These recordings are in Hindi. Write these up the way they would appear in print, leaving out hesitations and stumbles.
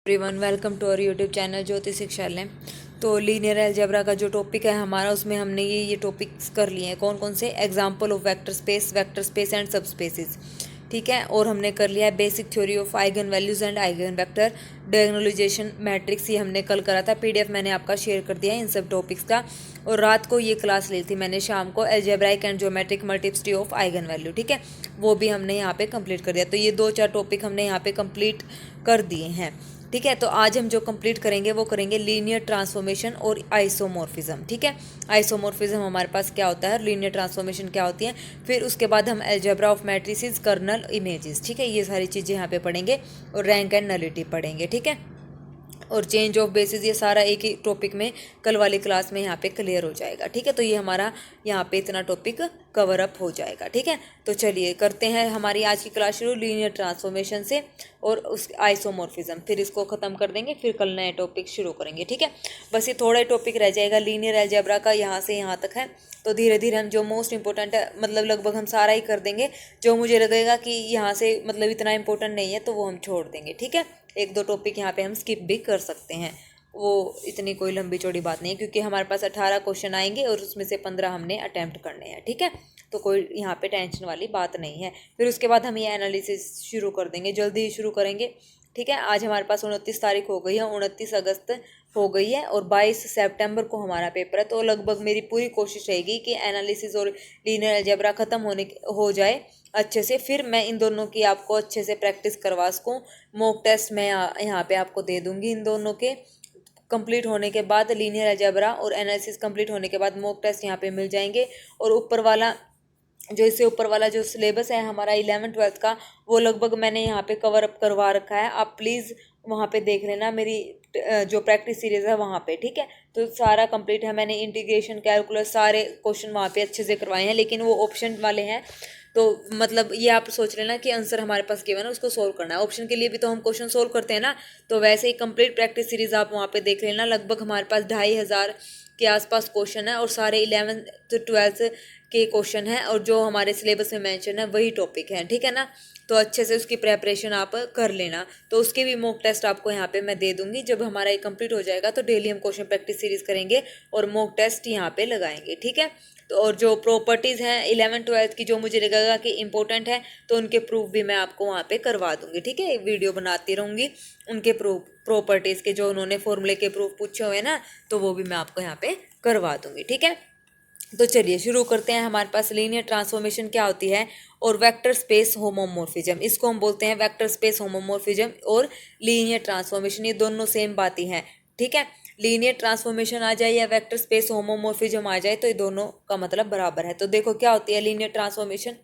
Everyone, welcome to our YouTube channel Jyoti Shikshalaya. तो लीनियर अलजेब्रा का जो टॉपिक है हमारा, उसमें हमने ये टॉपिक्स कर लिए हैं। कौन कौन से? Example of vector space and subspaces, ठीक है। और हमने कर लिया है basic theory of eigenvalues and eigenvector, diagonalization matrix, ये हमने कल करा था। पीडीएफ मैंने आपका शेयर कर दिया है इन सब टॉपिक्स का। और रात को ये क्लास ली थी मैंने शाम को, algebraic and geometric multiplicity of eigen value, ठीक है। वो भी हमने यहाँ पे कंप्लीट कर दिया। तो ये 2-4 टॉपिक हमने यहाँ पे कंप्लीट कर दिए हैं, ठीक है। तो आज हम जो कंप्लीट करेंगे वो करेंगे लीनियर ट्रांसफॉर्मेशन और आइसोमॉर्फिज्म, ठीक है। आइसोमॉर्फिज्म हमारे पास क्या होता है, लीनियर ट्रांसफॉर्मेशन क्या होती है, फिर उसके बाद हम algebra of matrices, kernel images, ठीक है। ये सारी चीज़ें यहाँ पे पढ़ेंगे और रैंक एंड नलिटी पढ़ेंगे, ठीक है। और चेंज ऑफ बेसिस, ये सारा एक ही टॉपिक में कल वाली क्लास में यहाँ पे क्लियर हो जाएगा, ठीक है। तो ये हमारा यहाँ पे इतना टॉपिक कवर अप हो जाएगा, ठीक है। तो चलिए करते हैं हमारी आज की क्लास शुरू लीनियर ट्रांसफॉर्मेशन से और उस आइसोमॉर्फिज्म, फिर इसको ख़त्म कर देंगे, फिर कल नए टॉपिक शुरू करेंगे, ठीक है। बस ये थोड़ा ही टॉपिक रह जाएगा लीनियर अलजेब्रा का, यहाँ से यहाँ तक है। तो धीरे धीरे हम जो मोस्ट इंपॉर्टेंट है, मतलब लगभग हम सारा ही कर देंगे। जो मुझे लगेगा कि यहाँ से मतलब इतना इंपॉर्टेंट नहीं है तो वो हम छोड़ देंगे, ठीक है। 1-2 टॉपिक यहाँ पे हम स्किप भी कर सकते हैं, वो इतनी कोई लंबी चौड़ी बात नहीं है, क्योंकि हमारे पास 18 क्वेश्चन आएंगे और उसमें से 15 हमने अटैम्प्ट करने हैं, ठीक है। तो कोई यहाँ पे टेंशन वाली बात नहीं है। फिर उसके बाद हम ये एनालिसिस शुरू कर देंगे, जल्दी ही शुरू करेंगे, ठीक है। आज हमारे पास 29 तारीख हो गई है, 29 अगस्त हो गई है और 22 सितंबर को हमारा पेपर है। तो लगभग मेरी पूरी कोशिश रहेगी कि एनालिसिस और लीनियर अलजेब्रा ख़त्म हो जाए अच्छे से, फिर मैं इन दोनों की आपको अच्छे से प्रैक्टिस करवा सकूँ। मॉक टेस्ट मैं यहाँ पे आपको दे दूँगी इन दोनों के कंप्लीट होने के बाद। लीनियर अलजेब्रा और एनालिसिस कंप्लीट होने के बाद मॉक टेस्ट यहाँ पे मिल जाएंगे। और ऊपर वाला जो इससे ऊपर वाला जो सिलेबस है हमारा 11th-12th का, वो लगभग मैंने यहाँ पे कवर अप करवा रखा है। आप प्लीज़ वहाँ पे देख लेना मेरी जो प्रैक्टिस सीरीज़ है वहाँ पे, ठीक है। तो सारा कंप्लीट है, मैंने इंटीग्रेशन कैलकुलस सारे क्वेश्चन वहाँ पे अच्छे से करवाए हैं, लेकिन वो ऑप्शन वाले हैं। तो मतलब ये आप सोच लेना कि आंसर हमारे पास गिवन है, उसको सोल्व करना है। ऑप्शन के लिए भी तो हम क्वेश्चन सोल्व करते हैं ना, तो वैसे ही कंप्लीट प्रैक्टिस सीरीज आप वहाँ पे देख लेना। लगभग हमारे पास 2500 के आसपास क्वेश्चन है और सारे 11th-12th के क्वेश्चन हैं, और जो हमारे सिलेबस में मेंशन है वही टॉपिक है, ठीक है ना। तो अच्छे से उसकी प्रेपरेशन आप कर लेना। तो उसके भी मॉक टेस्ट आपको यहाँ पे मैं दे दूंगी। जब हमारा ये कंप्लीट हो जाएगा तो डेली हम क्वेश्चन प्रैक्टिस सीरीज करेंगे और मॉक टेस्ट यहाँ पे लगाएंगे, ठीक है। तो और जो प्रॉपर्टीज़ हैं 11th-12th की, जो मुझे लगेगा कि इंपॉर्टेंट है, तो उनके प्रूफ भी मैं आपको वहाँ पे करवा दूंगी, ठीक है। वीडियो बनाती रहूँगी उनके प्रॉपर्टीज़ के, जो उन्होंने फॉर्मूले के प्रूफ पूछे हुए ना, तो वो भी मैं आपको यहाँ पे करवा दूंगी, ठीक है। तो चलिए शुरू करते हैं। हमारे पास लीनियर ट्रांसफॉर्मेशन क्या होती है और वेक्टर स्पेस होमोमॉर्फिज्म, इसको हम बोलते हैं वेक्टर स्पेस होमोमॉर्फिज्म और लीनियर ट्रांसफॉर्मेशन, ये दोनों सेम बात ही हैं, ठीक है। लीनियर ट्रांसफॉर्मेशन आ जाए या वेक्टर स्पेस होमोमॉर्फिज्म आ जाए तो ये दोनों का मतलब बराबर है। तो देखो क्या होती है linear transformation.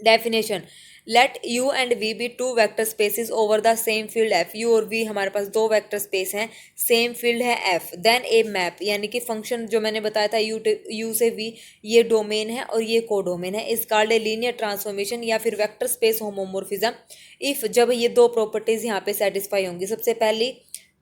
Definition, let U and V be two vector spaces over the same field F. U और वी हमारे पास दो वेक्टर स्पेस हैं, सेम फील्ड है एफ। देन ए मैप, यानी कि फंक्शन जो मैंने बताया था यू से वी, ये डोमेन है और ये को डोमेन है। इस कॉल्ड ए लीनियर ट्रांसफॉर्मेशन या फिर वेक्टर स्पेस होमोमॉर्फिज्म इफ जब ये दो प्रॉपर्टीज यहाँ पे सेटिस्फाई होंगी। सबसे पहली,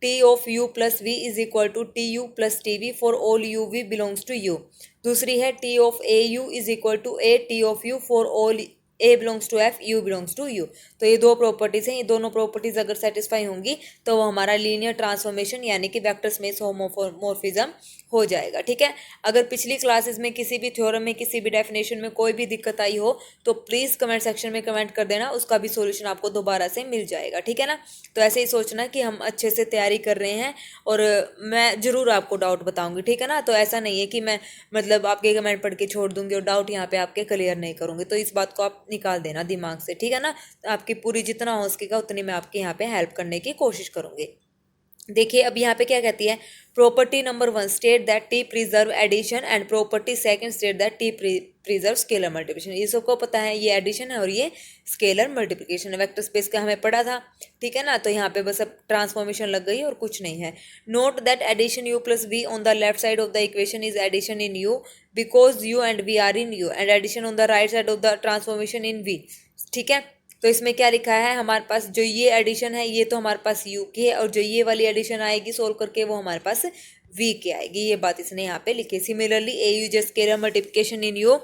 T of you plus v is equal to T u plus T v for all u we belongs to U. दूसरी है T of A u is equal to A T of u for all a belongs to F, u belongs to U. तो ये दो प्रॉपर्टीज हैं, ये दोनों प्रॉपर्टीज अगर सेटिस्फाई होंगी तो वो हमारा लीनियर ट्रांसफॉर्मेशन यानी कि वेक्टर स्पेस होमोमॉर्फिज्म हो जाएगा, ठीक है। अगर पिछली क्लासेस में किसी भी थ्योरम में किसी भी डेफिनेशन में कोई भी दिक्कत आई हो तो प्लीज़ कमेंट सेक्शन में कमेंट कर देना, उसका भी सोल्यूशन आपको दोबारा से मिल जाएगा, ठीक है ना। तो ऐसे ही सोचना कि हम अच्छे से तैयारी कर रहे हैं और मैं ज़रूर आपको डाउट बताऊंगी, ठीक है ना। तो ऐसा नहीं है कि मैं मतलब आपके कमेंट पढ़ के छोड़ दूंगी और डाउट यहाँ पे आपके क्लियर नहीं करूँगी। तो इस बात को आप निकाल देना दिमाग से, ठीक है ना। आपकी पूरी जितना हो सकेगा उतनी मैं आपके यहाँ पे हेल्प करने की कोशिश करूँगी। देखिए अब यहाँ पे क्या कहती है, property number 1 state that T preserve addition and property second state that T preserve scalar multiplication. ये सबको पता है, ये एडिशन है और ये स्केलर मल्टीप्लिकेशन है। वेक्टर स्पेस का हमें पढ़ा था, ठीक है ना। तो यहाँ पे बस अब ट्रांसफॉर्मेशन लग गई और कुछ नहीं है। Note that addition u plus v on the left side of the equation is addition in U because u and we are in U and addition on the right side of the transformation in V, ठीक है। तो इसमें क्या लिखा है, हमारे पास जो ये एडिशन है ये तो हमारे पास यू की है और जो ये वाली एडिशन आएगी सोल्व करके वो हमारे पास वी की आएगी। ये बात इसने यहाँ पे लिखी। Similarly a u is a scalar multiplication in U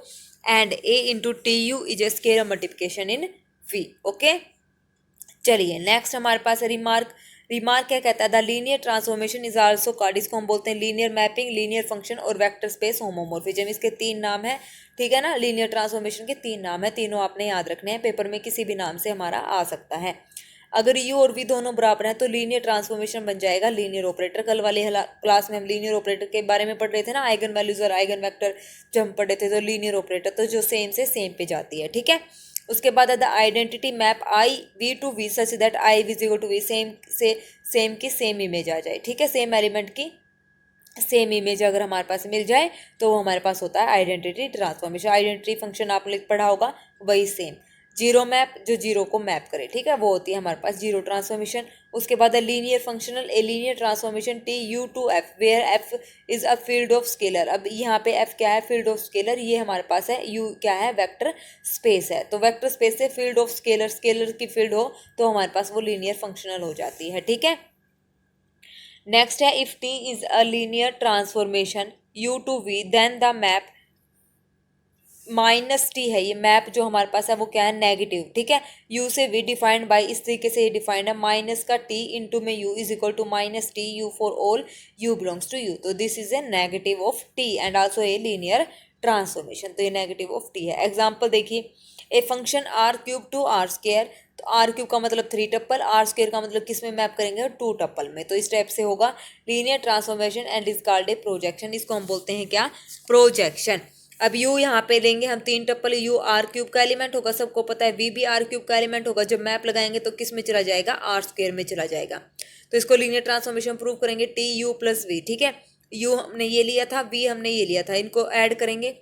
and a into T you is a scalar multiplication in V, okay. चलिए नेक्स्ट हमारे पास रिमार्क, रिमार्क क्या कहता है, the linear transformation is also called, इसको हम बोलते हैं लीनियर मैपिंग, लीनियर फंक्शन और वेक्टर स्पेस होमोमोर्फिज्म। इसके 3 नाम है, ठीक है ना। लीनियर ट्रांसफॉर्मेशन के 3 नाम है, तीनों आपने याद रखने हैं, पेपर में किसी भी नाम से हमारा आ सकता है। अगर यू और वी दोनों बराबर हैं तो लीनियर ट्रांसफॉर्मेशन बन जाएगा लीनियर ऑपरेटर। कल वाले क्लास में हम लीनियर ऑपरेटर के बारे में पढ़ रहे थे ना, आइगन वैल्यूज और आइगन वेक्टर जब हम पढ़ रहे थे, तो लीनियर ऑपरेटर तो जो सेम से सेम पे जाती है, ठीक है। उसके बाद है the identity map I V to V such that I V equal to V, same से सेम की सेम इमेज आ जाए, ठीक है। सेम एलिमेंट की सेम इमेज अगर हमारे पास मिल जाए तो वो हमारे पास होता है आइडेंटिटी ट्रांसफॉर्मेशन। आइडेंटिटी फंक्शन आपने पढ़ा होगा, वही सेम। जीरो मैप, जो जीरो को मैप करे, ठीक है, वो होती है हमारे पास जीरो ट्रांसफॉर्मेशन। उसके बाद है linear functional, a linear transformation T U to F where F is a field of scalar. अब यहाँ पे एफ क्या है, फील्ड ऑफ स्केलर, ये हमारे पास है यू क्या है, वेक्टर स्पेस है। तो वेक्टर स्पेस से फील्ड ऑफ स्केलर, स्केलर की फील्ड हो तो हमारे पास वो लीनियर फंक्शनल हो जाती है, ठीक है। नेक्स्ट है if T is a linear transformation U to V then the map minus T है, ये मैप जो हमारे पास है वो क्या है, नेगेटिव, ठीक है। यू से वी डिफाइंड बाय, इस तरीके से ये डिफाइंड है, माइनस का टी इंटू में U is equal to minus T U for all U belongs to U. तो this is a negative of T and also a linear transformation. तो ये नेगेटिव ऑफ टी है। एग्जाम्पल देखिए, a function R cube to R square, तो आर क्यूब का मतलब 3 टप्पल, आर स्क्वायर का मतलब किस में मैप करेंगे, 2 टप्पल में। तो इस टाइप से होगा linear transformation and is called a projection. इसको हम बोलते हैं क्या, प्रोजेक्शन। अब यू यहाँ पे लेंगे हम 3 टप्पल, यू आर क्यूब का एलिमेंट होगा, सबको पता है, वी भी आर क्यूब का एलिमेंट होगा। जब मैप लगाएंगे तो किस में चला जाएगा, आर स्क्वायर में चला जाएगा। तो इसको लीनियर ट्रांसफॉर्मेशन प्रूव करेंगे, टी यू प्लस वी, ठीक है। यू हमने ये लिया था, वी हमने ये लिया था, इनको ऐड करेंगे,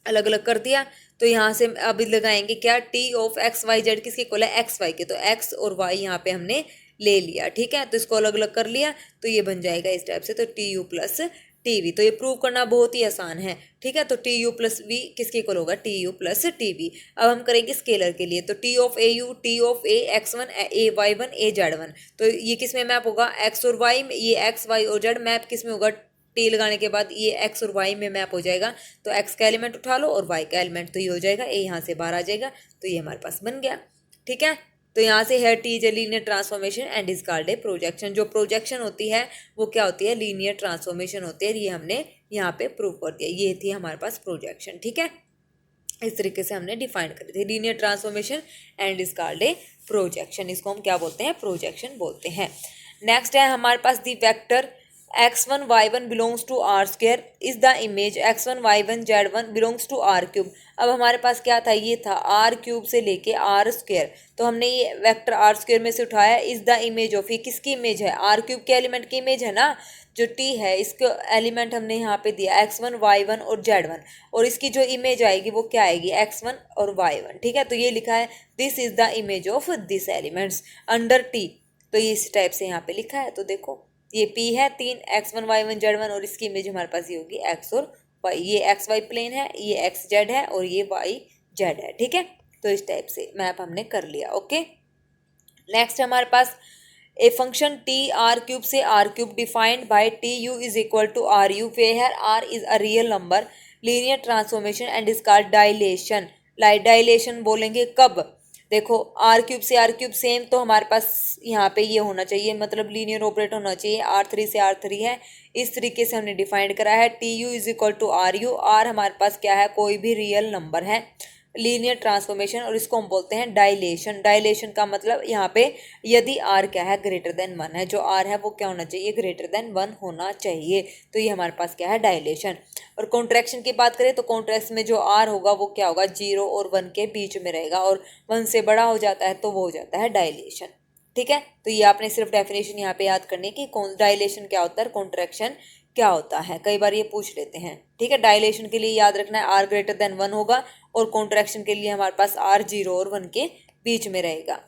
अलग अलग कर दिया। तो यहाँ से अभी लगाएंगे क्या, T of x Y z किसके इक्वल है, एक्स वाई के। तो एक्स और वाई यहाँ पे हमने ले लिया, ठीक है। तो इसको अलग अलग कर लिया, तो ये बन जाएगा इस टाइप से, तो T u plus T we. तो ये प्रूव करना बहुत ही आसान है, ठीक है। तो टी यू प्लस वी किसके इक्वल होगा, T u plus T v. अब हम करेंगे स्केलर के लिए, तो T of A u, T of a x one, a y one, a z one. तो ये किस में मैप होगा, एक्स और वाई में, ये एक्स वाई और जेड मैप किस में होगा, टी लगाने के बाद ये एक्स और वाई में मैप हो जाएगा। तो एक्स का एलिमेंट उठा लो और वाई का एलिमेंट, तो ये हो जाएगा, ए यहाँ से बाहर आ जाएगा, तो ये हमारे पास बन गया, ठीक है। तो यहाँ से है T is a linear transformation and is called a projection. जो प्रोजेक्शन होती है वो क्या होती है, लीनियर ट्रांसफॉर्मेशन होती है। ये हमने यहाँ पे प्रूव कर दिया, ये थी हमारे पास प्रोजेक्शन, ठीक है। इस तरीके से हमने डिफाइन करी थी linear transformation and is called a projection. इसको हम क्या बोलते हैं, प्रोजेक्शन बोलते हैं। नेक्स्ट है हमारे पास the vector x1 y1 belongs to R square is the image x1 y1 z1 belongs to R cube. अब हमारे पास क्या था, ये था आर क्यूब से लेके आर स्क्वायर, तो हमने ये वेक्टर आर स्क्वायर में से उठाया, इज द इमेज ऑफ, ये किसकी इमेज है, आर क्यूब के एलिमेंट की इमेज है ना, जो टी है इसके एलिमेंट हमने यहाँ पे दिया x1 y1 और z1, और इसकी जो इमेज आएगी वो क्या आएगी, x1 और y1, ठीक है। तो ये लिखा है this is the image of this elements under T, तो ये इस टाइप से यहाँ पे लिखा है। तो देखो ये P है 3 x1 y1 z1, और इसकी इमेज हमारे पास ये होगी x और y, ये एक्स वाई प्लेन है, ये x z है और ये y z है, ठीक है। तो इस टाइप से मैप हमने कर लिया, ओके। नेक्स्ट हमारे पास a function T R cube से R cube defined by T you is equal to are U where R is a real number, linear transformation and is called dilation. Dilation बोलेंगे कब, देखो आर क्यूब से आर क्यूब सेम, तो हमारे पास यहाँ पे ये होना चाहिए, मतलब लीनियर ऑपरेटर होना चाहिए, R3 से R3 है, इस तरीके से हमने डिफाइंड करा है। T you is equal to are u, r हमारे पास क्या है, कोई भी रियल नंबर है, लीनियर ट्रांसफॉर्मेशन, और इसको हम बोलते हैं डायलेशन। डायलेशन का मतलब यहाँ पे यदि आर क्या है, ग्रेटर देन 1 है, जो आर है वो क्या होना चाहिए, ग्रेटर देन 1 होना चाहिए, तो ये हमारे पास क्या है, डायलेशन। और कॉन्ट्रैक्शन की बात करें तो कॉन्ट्रैक्शन में जो आर होगा वो क्या होगा, 0 और 1 के बीच में रहेगा, और 1 से बड़ा हो जाता है तो वो हो जाता है डायलेशन, ठीक है। तो ये आपने सिर्फ डेफिनेशन यहाँ पे याद करनी कि डायलेशन क्या होता है, कॉन्ट्रैक्शन क्या होता है, कई बार ये पूछ लेते हैं, ठीक है। डायलेशन के लिए याद रखना है आर ग्रेटर देन 1 होगा, और कॉन्ट्रैक्शन के लिए हमारे पास आर 0 और 1 के बीच में रहेगा।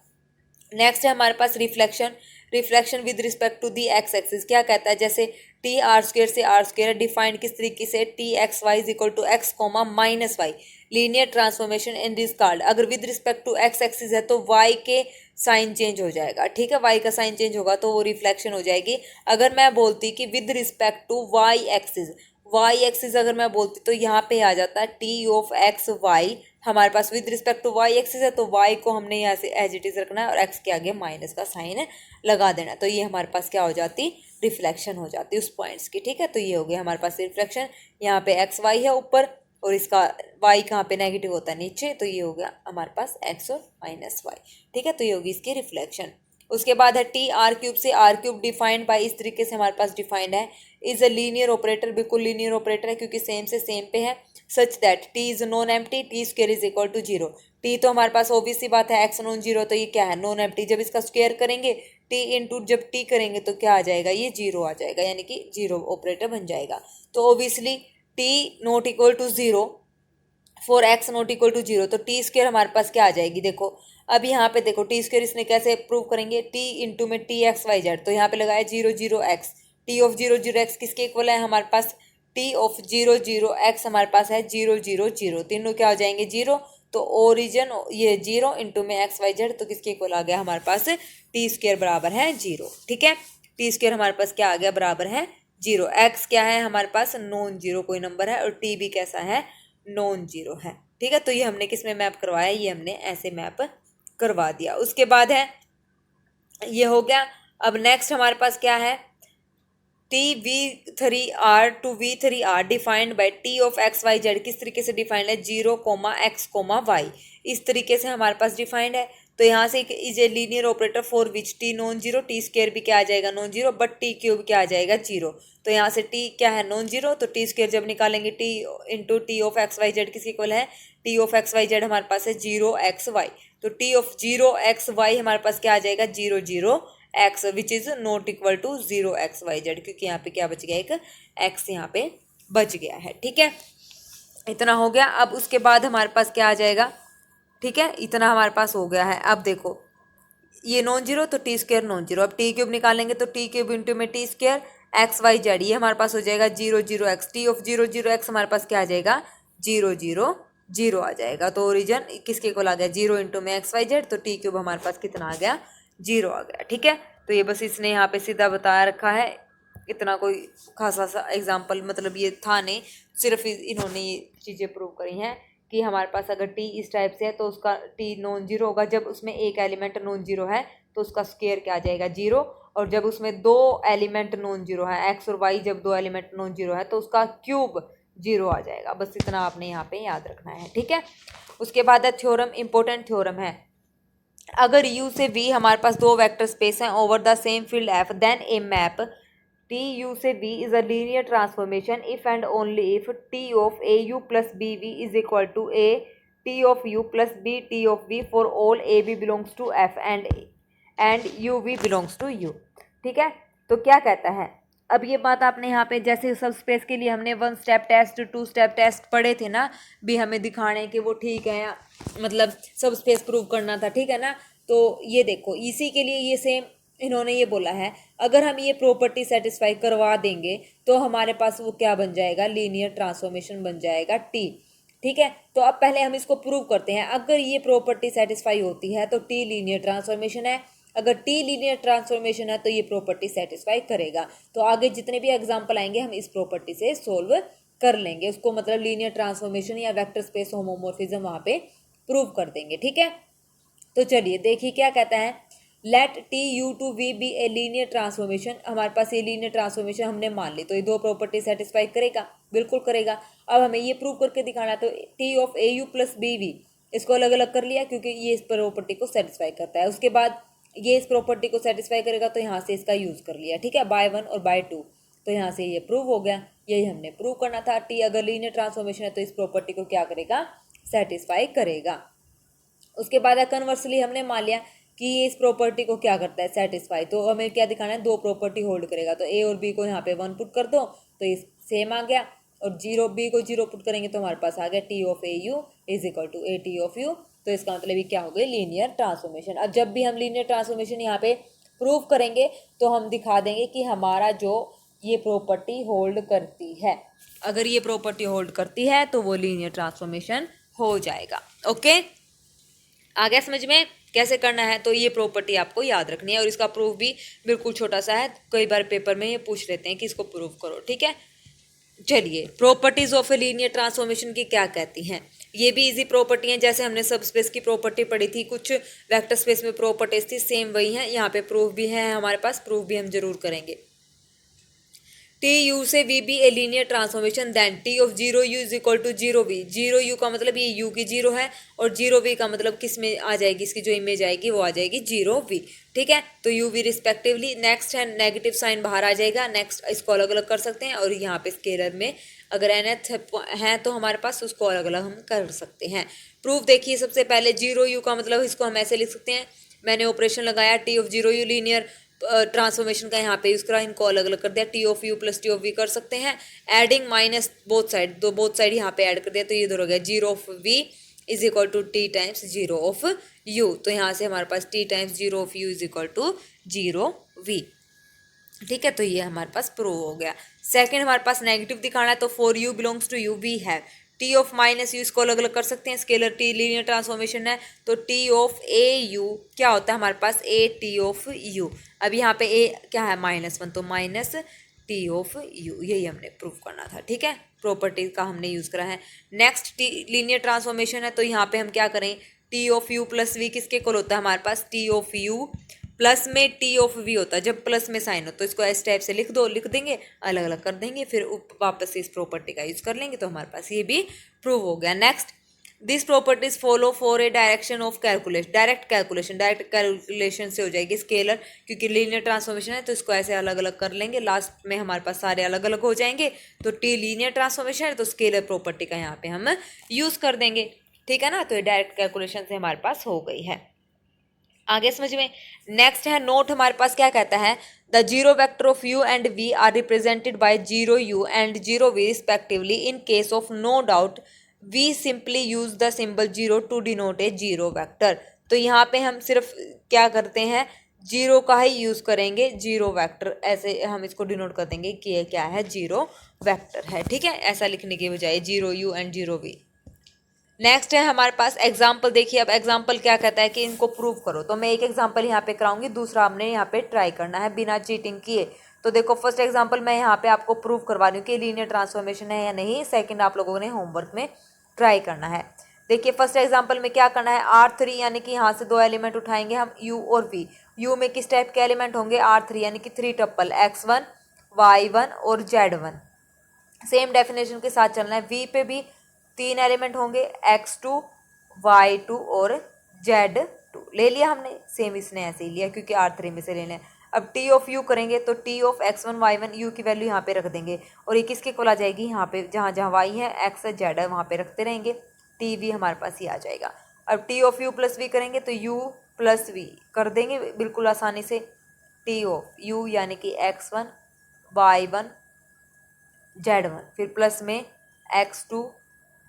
नेक्स्ट है हमारे पास reflection. Reflection with respect to the X axis क्या कहता है, जैसे टी आर स्क्वायर से आर स्क्वायर डिफाइंड किस तरीके से, T X Y is equal to X comma minus Y, linear transformation in this called. अगर with respect to X axis है तो वाई के साइन चेंज हो जाएगा, ठीक है, वाई का साइन चेंज होगा तो वो रिफ्लेक्शन हो जाएगी। अगर मैं बोलती कि with respect to Y axis, y axis अगर मैं बोलती तो यहाँ पे आ जाता है टी ऑफ एक्स वाई हमारे पास with respect to Y axis है, तो वाई को हमने यहाँ से एज इट इज रखना है और एक्स के आगे माइनस का साइन लगा देना। तो ये हमारे पास क्या हो जाती, रिफ्लेक्शन हो जाती उस पॉइंट्स की। ठीक है, तो ये हो गया हमारे पास रिफ्लेक्शन। यहाँ पे एक्स वाई है ऊपर और इसका वाई कहाँ पे नेगेटिव होता है नीचे, तो ये हो गया हमारे पास एक्स और माइनस वाई। ठीक है, तो ये होगी इसकी रिफ्लेक्शन। उसके बाद है टी आर क्यूब से आर क्यूब डिफाइंड बाय, इस तरीके से हमारे पास डिफाइंड है। इज अ लीनियर ऑपरेटर, बिल्कुल लीनियर ऑपरेटर है क्योंकि सेम से सेम पे है। Such that T is non empty, T square is equal to zero. T तो हमारे पास ऑब्वियस सी बात है एक्स नॉन जीरो, तो ये क्या है, नॉन एम्प्टी। जब इसका स्क्वायर करेंगे टी इंटू जब टी करेंगे तो क्या आ जाएगा, ये जीरो आ जाएगा, यानी कि जीरो ऑपरेटर बन जाएगा। तो obviously T not equal to zero for x not equal to zero, तो टी स्क्वायर हमारे पास क्या आ जाएगी, देखो अब यहाँ पे देखो टी स्क्वायर इसने कैसे प्रूव करेंगे, टी इंटू में टी एक्स वाई जेड, तो यहाँ पे लगाया zero zero x. T of zero zero X किसके इक्वल है हमारे पास, T of zero zero x हमारे पास है जीरो जीरो जीरो, तीनों क्या हो जाएंगे जीरो। तो ओरिजिन ये जीरो इंटू में एक्स वाई जेड, तो किसके इक्वल आ गया हमारे पास, टी स्क्वायर बराबर है जीरो। ठीक है, टी स्क्वायर हमारे पास क्या आ गया, बराबर है जीरो। एक्स क्या है हमारे पास, नॉन जीरो कोई नंबर है, और टी भी कैसा है, नॉन जीरो है। ठीक है, तो ये हमने किस में मैप करवाया, ये हमने ऐसे मैप करवा दिया। उसके बाद है ये हो गया। अब नेक्स्ट हमारे पास क्या है, T V three R to V three R defined by T of x Y z, किस तरीके से डिफाइंड है, zero comma x comma y, इस तरीके से हमारे पास डिफाइंड है। तो यहाँ से is a linear operator for which T non zero, T square भी क्या आ जाएगा non zero, but T cube क्या आ जाएगा जीरो। तो यहाँ से टी क्या है नॉन जीरो, तो टी स्क्वायर जब निकालेंगे T into T of x Y z किसके इक्वल है, T of x Y Z हमारे पास है जीरो एक्स वाई, तो T of zero x Y हमारे पास क्या आ जाएगा, zero zero x, which is not equal to zero x Y z, क्योंकि यहाँ पे क्या बच गया, एक एक्स यहाँ पे बच गया है। ठीक है, इतना हो गया। अब उसके बाद हमारे पास क्या आ जाएगा, ठीक है, इतना हमारे पास हो गया है। अब देखो ये नॉन जीरो तो टी स्क्वायर नॉन जीरो, अब टी क्यूब निकालेंगे तो टी क्यूब इंटू में T square x Y z, ये हमारे पास हो जाएगा zero zero x, T of zero zero x हमारे पास क्या आ जाएगा, जीरो जीरो जीरो आ जाएगा। तो ओरिजन किसके को आ गया, जीरो इंटू में एक्स वाई जेड, तो टी क्यूब हमारे पास कितना आ गया, जीरो आ गया। ठीक है, तो ये बस इसने यहाँ पे सीधा बताया रखा है, इतना कोई खासा सा एग्जाम्पल मतलब ये था नहीं, सिर्फ इन्होंने ये चीज़ें प्रूव करी हैं कि हमारे पास अगर टी इस टाइप से है तो उसका टी नॉन जीरो होगा, जब उसमें एक एलिमेंट नॉन जीरो है तो उसका स्क्वायर क्या आ जाएगा जीरो, और जब उसमें दो एलिमेंट नॉन जीरो है एक्स और वाई, जब दो एलिमेंट नॉन जीरो है तो उसका क्यूब जीरो आ जाएगा। बस इतना आपने यहाँ पे याद रखना है। ठीक है, उसके बाद है थ्योरम, इंपॉर्टेंट थ्योरम है। अगर U से V हमारे पास दो वेक्टर स्पेस हैं over the same field F, then a map T U से V is a linear transformation if and only if T of A you plus B V is equal to A T of you plus B T of V for all A B belongs to F and U we belongs to U. ठीक है, तो क्या कहता है, अब ये बात आपने यहाँ पे जैसे सब स्पेस के लिए हमने one step test two step test पढ़े थे ना, भी हमें दिखाने कि वो ठीक है, मतलब सब स्पेस प्रूव करना था। ठीक है ना, तो ये देखो इसी के लिए ये सेम इन्होंने ये बोला है, अगर हम ये प्रॉपर्टी सेटिस्फाई करवा देंगे तो हमारे पास वो क्या बन जाएगा, लीनियर ट्रांसफॉर्मेशन बन जाएगा टी। ठीक है, तो अब पहले हम इसको प्रूव करते हैं। अगर ये प्रॉपर्टी सेटिस्फाई होती है तो टी लीनियर ट्रांसफॉर्मेशन है, अगर टी लीनियर ट्रांसफॉर्मेशन है तो ये प्रॉपर्टी सेटिस्फाई करेगा। तो आगे जितने भी एग्जाम्पल आएंगे हम इस प्रॉपर्टी से सोल्व कर लेंगे उसको, मतलब लीनियर ट्रांसफॉर्मेशन या वेक्टर स्पेस होमोमॉर्फिज्म वहाँ पे प्रूव कर देंगे। ठीक है, तो चलिए देखिए क्या कहता है, let T U to V be a linear transformation, हमारे पास ये लीनियर ट्रांसफॉर्मेशन हमने मान ली, तो ये दो प्रॉपर्टी सेटिस्फाई करेगा, बिल्कुल करेगा। अब हमें ये प्रूव करके दिखाना, तो T of A you plus B v इसको अलग अलग कर लिया क्योंकि ये इस प्रॉपर्टी को सेटिस्फाई करता है। उसके बाद ये इस प्रॉपर्टी को सेटिस्फाई करेगा तो यहाँ से इसका यूज़ कर लिया। ठीक है, बाय वन और बाय टू, तो यहाँ से ये प्रूव हो गया। यही हमने प्रूव करना था, टी अगर लीनियर ट्रांसफॉर्मेशन है तो इस प्रॉपर्टी को क्या करेगा, सेटिस्फाई करेगा। उसके बाद कन्वर्सली हमने मान लिया कि ये इस प्रॉपर्टी को क्या करता है, सेटिस्फाई, तो हमें क्या दिखाना है, दो प्रॉपर्टी होल्ड करेगा। तो ए और बी को यहाँ पे वन पुट कर दो तो ये सेम आ गया, और जीरो बी को जीरो पुट करेंगे तो हमारे पास आ गया T of A u is equal to A T of you. तो इसका मतलब ये क्या हो गई, लीनियर ट्रांसफॉर्मेशन। अब जब भी हम लीनियर ट्रांसफॉर्मेशन यहाँ पे प्रूव करेंगे तो हम दिखा देंगे कि हमारा जो ये प्रॉपर्टी होल्ड करती है, अगर ये प्रॉपर्टी होल्ड करती है तो वो लीनियर ट्रांसफॉर्मेशन हो जाएगा। ओके, आ गया समझ में कैसे करना है। तो ये प्रॉपर्टी आपको याद रखनी है, और इसका प्रूफ भी बिल्कुल छोटा सा है, कई बार पेपर में ये पूछ लेते हैं कि इसको प्रूव करो। ठीक है, चलिए properties of A linear transformation की क्या कहती हैं। ये भी इजी प्रॉपर्टी है, जैसे हमने सब स्पेस की प्रॉपर्टी पढ़ी थी, कुछ वेक्टर स्पेस में प्रॉपर्टीज थी, सेम वही है यहाँ पे। प्रूफ भी है हमारे पास, प्रूफ भी हम जरूर करेंगे। टी यू से V be a linear transformation then T of zero u is equal to zero v. Zero u का मतलब ये यू की जीरो है, और जीरो वी का मतलब किस में आ जाएगी, इसकी जो इमेज आएगी वो आ जाएगी जीरो वी। ठीक है, तो यू वी रिस्पेक्टिवली। नेक्स्ट है नेगेटिव साइन बाहर आ जाएगा, नेक्स्ट इसको अलग अलग कर सकते हैं, और यहाँ पे स्केलर में अगर nth है तो हमारे पास उसको अलग अलग हम कर सकते हैं। प्रूफ देखिए, सबसे पहले जीरो यू का मतलब इसको हम ऐसे लिख सकते हैं, मैंने ऑपरेशन लगाया T of zero you linear transformation का यहाँ पे यूज करा, इनको अलग अलग कर दिया, T of you plus T of v कर सकते हैं। एडिंग माइनस बोथ साइड, दो बोथ साइड यहाँ पे ऐड कर दिया, तो ये इधर हो गया zero of V is equal to T times zero of you. तो यहाँ से हमारे पास T times zero of U is equal to zero V. ठीक है, तो ये हमारे पास प्रूव हो गया। सेकंड हमारे पास नेगेटिव दिखाना है, तो for u belongs to U v है टी ऑफ माइनस यू, इसको अलग अलग कर सकते हैं, स्केलर टी लीनियर ट्रांसफॉर्मेशन है, तो टी ऑफ ए यू क्या होता है हमारे पास, ए टी ऑफ यू। अब यहाँ पे ए क्या है -1, तो माइनस टी ऑफ यू, यही हमने प्रूव करना था। ठीक है, प्रॉपर्टी का हमने यूज करा है। नेक्स्ट टी लीनियर ट्रांसफॉर्मेशन है, तो यहाँ पे हम क्या करें, T of you plus v किसके इक्वल होता है हमारे पास, टी ऑफ यू प्लस में टी ऑफ वी होता है, जब प्लस में साइन हो तो इसको इस टाइप से लिख दो, लिख देंगे, अलग अलग कर देंगे, फिर वापस से इस प्रॉपर्टी का यूज कर लेंगे, तो हमारे पास ये भी प्रूव हो गया। Next, this properties follow for a direction of calculation, direct calculation से हो जाएगी स्केलर, क्योंकि लीनियर ट्रांसफॉर्मेशन है तो इसको ऐसे अलग अलग कर लेंगे, लास्ट में हमारे पास सारे अलग अलग हो जाएंगे। तो टी लीनियर ट्रांसफॉर्मेशन है तो स्केलर प्रॉपर्टी का यहाँ पे हम यूज कर देंगे। ठीक है ना, तो ये डायरेक्ट कैलकुलेशन से हमारे पास हो गई है। आगे समझ में। नेक्स्ट है नोट, हमारे पास क्या कहता है, the zero vector of U and we are represented by zero U and zero V respectively. In case of no doubt we simply use the symbol zero to denote a zero vector. तो यहाँ पे हम सिर्फ क्या करते हैं, जीरो का ही यूज करेंगे, जीरो वेक्टर ऐसे हम इसको डिनोट कर देंगे कि ये क्या है, जीरो वेक्टर है। ठीक है, ऐसा लिखने के बजाय zero U and zero V. Next है हमारे पास एग्जाम्पल, देखिए अब एग्जाम्पल क्या कहता है कि इनको प्रूव करो, तो मैं एक एग्जाम्पल यहाँ पे कराऊंगी, दूसरा हमने यहाँ पे ट्राई करना है बिना चीटिंग किए। तो देखो फर्स्ट एग्जाम्पल मैं यहाँ पे आपको प्रूव करवा रही हूँ कि लीनियर ट्रांसफॉर्मेशन है या नहीं, सेकंड आप लोगों ने होमवर्क में ट्राई करना है। देखिए फर्स्ट एग्जाम्पल में क्या करना है, R3 यानी कि यहाँ से दो एलिमेंट उठाएंगे हम U और V। U में किस टाइप के एलिमेंट होंगे, R3 यानी कि 3 टप्पल X1 Y1 और Z1। सेम डेफिनेशन के साथ चलना है। V पे भी 3 एलिमेंट होंगे X2 Y2 और Z2, ले लिया हमने, सेम इसने ऐसे ही लिया क्योंकि R3 में से लेना है। अब T ऑफ U करेंगे तो T of X1 Y1 U की वैल्यू यहाँ पे रख देंगे, और ये किसके इक्वल आ जाएगी, यहाँ पे जहाँ जहाँ Y है X है Z है वहाँ पे रखते रहेंगे, T V हमारे पास ही आ जाएगा। अब T of U plus V करेंगे तो U प्लस V कर देंगे बिल्कुल आसानी से। T ऑफ U यानी कि X1 Y1 Z1, फिर प्लस में X2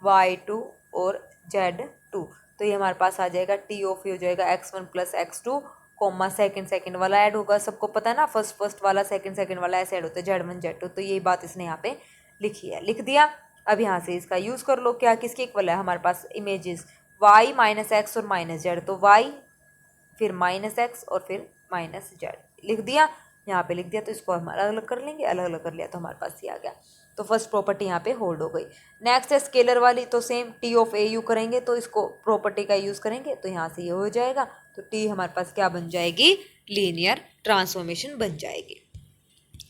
Y2 और Z2, तो ये हमारे पास आ जाएगा T ऑफ हो जाएगा X1 plus X2 comma second वाला ऐड होगा, सबको पता है ना, फर्स्ट वाला सेकंड वाला ऐसे ऐड होता है Z1 Z2, तो यही बात इसने यहाँ पे लिखी है, लिख दिया। अब यहाँ से इसका यूज़ कर लो, क्या किसके इक्वल है हमारे पास इमेजेस, Y माइनस एक्स और माइनस जेड, तो Y फिर माइनस एक्स और फिर माइनस जेड लिख दिया, यहाँ पे लिख दिया, तो इसको हम अलग अलग कर लेंगे, अलग अलग कर लिया तो हमारे पास ये आ गया। तो फर्स्ट प्रॉपर्टी यहाँ पे होल्ड हो गई। नेक्स्ट है स्केलर वाली, तो same T of A you करेंगे तो इसको प्रॉपर्टी का यूज़ करेंगे तो यहाँ से ये हो जाएगा, तो T हमारे पास क्या बन जाएगी, लीनियर ट्रांसफॉर्मेशन बन जाएगी।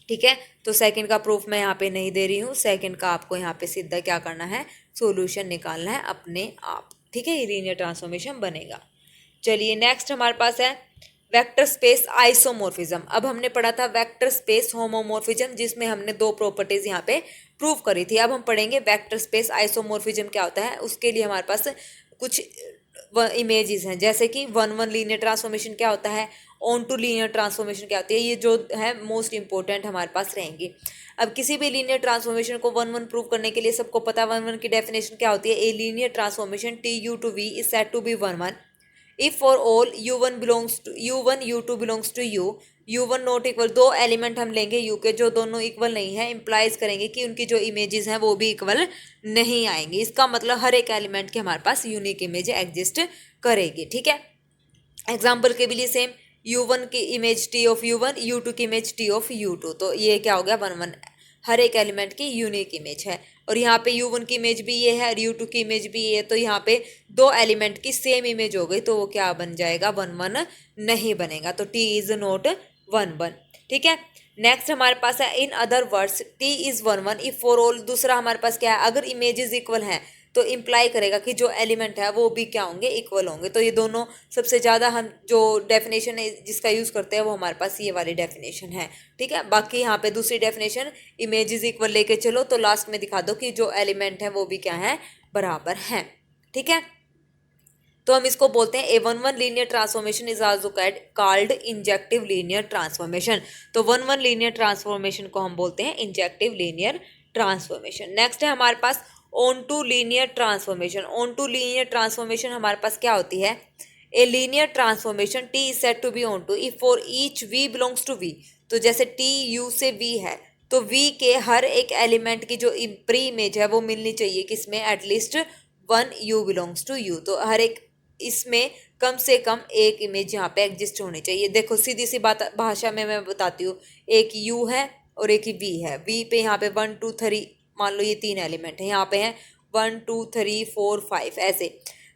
ठीक है, तो सेकंड का प्रूफ मैं यहाँ पे नहीं दे रही हूँ, सेकंड का आपको यहाँ पे सीधा क्या करना है, सॉल्यूशन निकालना है अपने आप। ठीक है, ये लीनियर ट्रांसफॉर्मेशन बनेगा। चलिए नेक्स्ट हमारे पास है वेक्टर स्पेस आइसोमॉर्फिज्म। अब हमने पढ़ा था वेक्टर स्पेस होमोमॉर्फिज्म, जिसमें हमने दो प्रॉपर्टीज यहाँ पे प्रूव करी थी। अब हम पढ़ेंगे वेक्टर स्पेस आइसोमॉर्फिज्म क्या होता है। उसके लिए हमारे पास कुछ इमेजेस हैं, जैसे कि 1-1 लीनियर ट्रांसफॉर्मेशन क्या होता है, ऑन टू लीनियर ट्रांसफॉर्मेशन क्या होती है, ये जो है मोस्ट इंपॉर्टेंट हमारे पास रहेंगी। अब किसी भी लीनियर ट्रांसफॉर्मेशन को 1-1 प्रूव करने के लिए सबको पता है 1-1 की डेफिनेशन क्या होती है, a linear transformation TU to V is said to be 1-1 if for all U1 belongs to U1 U2 belongs to U, U1 not equal, दो एलिमेंट हम लेंगे U के जो दोनों इक्वल नहीं है, इम्प्लाइज करेंगे कि उनकी जो इमेजेस हैं वो भी इक्वल नहीं आएंगी। इसका मतलब हर एक एलिमेंट के हमारे पास यूनिक इमेज एग्जिस्ट करेगी। ठीक है, एग्जाम्पल के लिए सेम U1 की image T of U1, U2 की इमेज T ऑफ U2, तो ये क्या हो गया 1-1। हर एक एलिमेंट की यूनिक इमेज है। और यहाँ पे U1 की इमेज भी ये है और U2 की इमेज भी ये है, तो यहाँ पे दो एलिमेंट की सेम इमेज हो गई, तो वो क्या बन जाएगा, 1 1 नहीं बनेगा। तो T इज नॉट 1 1। ठीक है। नेक्स्ट हमारे पास है in other words T is 1 1 if for all. दूसरा हमारे पास क्या है, अगर इमेजेस इक्वल हैं तो इम्प्लाई करेगा कि जो एलिमेंट है वो भी क्या होंगे, इक्वल होंगे। तो ये दोनों सबसे ज़्यादा हम जो डेफिनेशन है जिसका यूज़ करते हैं वो हमारे पास ये वाली डेफिनेशन है। ठीक है। बाकी यहाँ पे दूसरी डेफिनेशन इमेजेस इक्वल लेके चलो तो लास्ट में दिखा दो कि जो एलिमेंट है वो भी क्या है, बराबर हैं। ठीक है। तो हम इसको बोलते हैं A11 linear transformation is also called injective linear transformation. तो 1 1 लीनियर ट्रांसफॉर्मेशन को हम बोलते हैं इंजेक्टिव लीनियर ट्रांसफॉर्मेशन। नेक्स्ट है हमारे पास onto linear transformation. Onto linear transformation हमारे पास क्या होती है, a linear transformation T is said to be onto if for each V belongs to V। तो जैसे T U से V है तो V के हर एक एलिमेंट की जो प्री इमेज है वो मिलनी चाहिए किसमें, at least 1 U belongs to U। तो हर एक इसमें कम से कम एक इमेज यहाँ पे एग्जिस्ट होनी चाहिए। देखो सीधी सी बात भाषा में मैं बताती हूँ, एक U है और एक ही V है। V पे यहाँ पे 1 2 3 मान लो ये 3 एलिमेंट है, यहाँ पे हैं 1 2 3 4 5 ऐसे।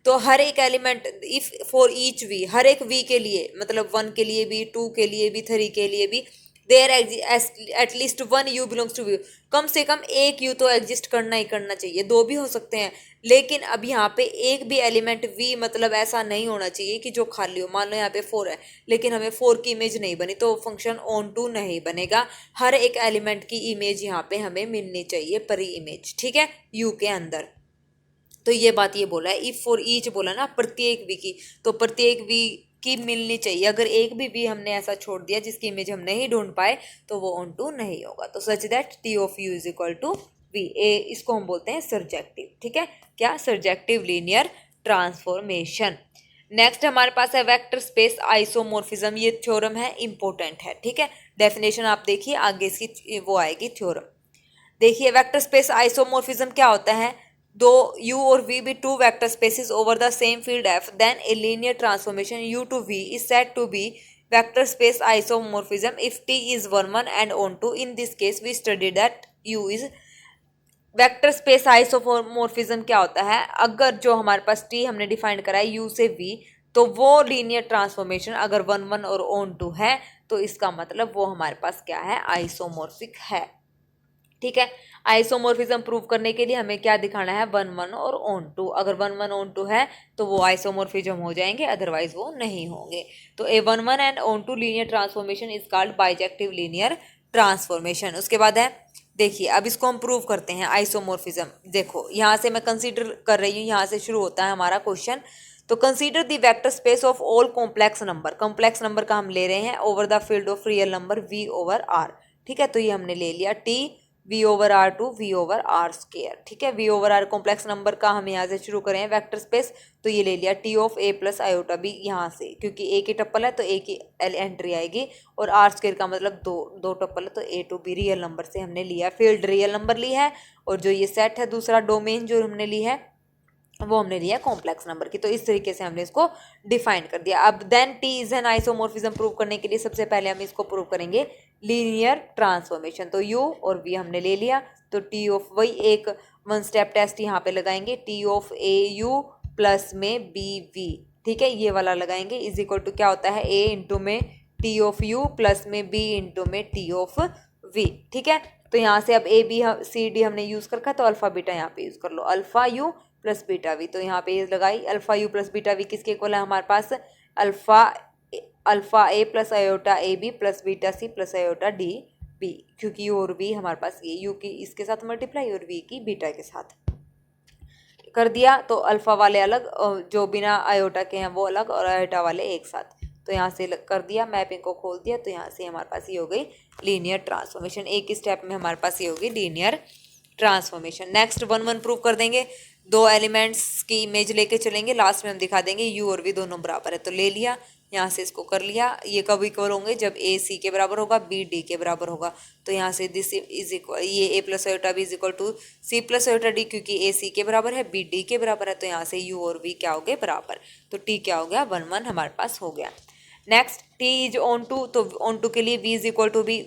तो हर एक element if for each V, हर एक V के लिए मतलब 1 के लिए भी, 2 के लिए भी, 3 के लिए भी there at least 1 U belongs to V। कम से कम एक U तो एग्जिस्ट करना ही करना चाहिए, दो भी हो सकते हैं लेकिन अब यहाँ पे एक भी एलिमेंट V मतलब ऐसा नहीं होना चाहिए कि जो खाली हो। मान लो यहाँ पे 4 है लेकिन हमें 4 की इमेज नहीं बनी तो फंक्शन ऑन टू नहीं बनेगा। हर एक एलिमेंट की इमेज यहाँ पे हमें मिलनी चाहिए, परी इमेज। ठीक है, U के अंदर। तो ये बात ये बोला है, इफ फॉर ईच बोला ना, प्रत्येक V की, तो प्रत्येक V की मिलनी चाहिए। अगर एक भी V हमने ऐसा छोड़ दिया जिसकी इमेज हम नहीं ढूंढ पाए तो वो ऑन टू नहीं होगा। तो such that T of U is equal to V। इसको हम बोलते हैं सर्जेक्टिव। ठीक है, क्या, सर्जेक्टिव लीनियर ट्रांसफॉर्मेशन। नेक्स्ट हमारे पास है वेक्टर स्पेस आइसोमोर्फिज्म। ये थ्योरम है, इंपॉर्टेंट है। ठीक है, डेफिनेशन आप देखिए आगे इसकी वो आएगी थ्योरम। देखिए वेक्टर स्पेस आइसोमोर्फिज्म क्या होता है, दो U और V be two vector spaces over the same field F, then a linear transformation U to V is said to be vector space isomorphism if T is 1 1 and onto. In this case we studied that U is vector space isomorphism. क्या होता है, अगर जो हमारे पास T हमने डिफाइन करा है U से V, तो वो लीनियर ट्रांसफॉर्मेशन अगर 1 1 और ऑन टू है तो इसका मतलब वो हमारे पास क्या है, आइसोमॉर्फिक है। ठीक है, आइसोमॉर्फिज्म प्रूव करने के लिए हमें क्या दिखाना है, 1 1 और ऑन टू। अगर 1 1 ऑन टू है तो वो आइसोमॉर्फिज्म हो जाएंगे, अदरवाइज वो नहीं होंगे। तो a 1 1 and onto linear transformation is called bijective linear transformation. उसके बाद है, देखिए अब इसको हम प्रूव करते हैं आइसोमॉर्फिज्म। देखो यहाँ से मैं कंसीडर कर रही हूँ, यहाँ से शुरू होता है हमारा क्वेश्चन। तो consider the vector space of all complex number. Complex number का हम ले रहे हैं over the field of real number V over R। ठीक है, तो ये हमने ले लिया T V over R to V over R square. ठीक है, V over R complex number का हम यहाँ से शुरू करें वेक्टर स्पेस, तो ये ले लिया T of A plus iota B यहाँ से, क्योंकि A की टप्पल है तो A की एंट्री आएगी और R स्केयर का मतलब दो टप्पल है तो A to B real number से हमने लिया, फील्ड रियल नंबर ली है और जो ये सेट है दूसरा डोमेन जो हमने ली है वो हमने लिया कॉम्प्लेक्स नंबर की। तो इस तरीके से हमने इसको डिफाइन कर दिया। अब then T is an isomorphism prove करने के लिए सबसे पहले हम इसको प्रूव करेंगे लीनियर ट्रांसफॉर्मेशन। तो U और V हमने ले लिया, तो T ऑफ, वही एक 1 स्टेप टेस्ट यहाँ पे लगाएंगे, T ऑफ AU प्लस में BV। ठीक है, ये वाला लगाएंगे, इज इक्वल टू क्या होता है, A इंटू में T ऑफ U प्लस में B इंटू में T ऑफ V। ठीक है, तो यहाँ से अब ABCD हमने यूज़ कर रखा है तो अल्फा बीटा यहाँ पे यूज़ कर लो, alpha U plus beta V। तो यहाँ पे ये लगाई alpha U plus beta V किसके इक्वल है हमारे पास, alpha A plus iota AB plus beta C plus iota DB, क्योंकि U और V हमारे पास ये U की इसके साथ मल्टीप्लाई और V की बीटा के साथ कर दिया। तो अल्फा वाले अलग, जो बिना आयोटा के हैं वो अलग, और आयोटा वाले एक साथ। तो यहाँ से कर दिया, मैपिंग को खोल दिया, तो यहाँ से हमारे पास ये हो गई लीनियर ट्रांसफॉर्मेशन। एक ही स्टेप में हमारे पास ये होगी लीनियर ट्रांसफॉर्मेशन। नेक्स्ट 1 1 प्रूव कर देंगे, दो एलिमेंट्स की इमेज लेके चलेंगे, लास्ट में हम दिखा देंगे U और V दोनों बराबर है। तो ले लिया, यहाँ से इसको कर लिया, ये कब इक्वल होंगे, जब A C के बराबर होगा, B D के बराबर होगा। तो यहाँ से दिस इज इक्वल, ये A plus iota B is equal to C plus iota D, क्योंकि A C के बराबर है, B D के बराबर है। तो यहाँ से U और V क्या हो गए, बराबर। तो T क्या हो गया, 1 1 हमारे पास हो गया। Next T is onto, तो ऑन टू के लिए V इज इक्वल टू भी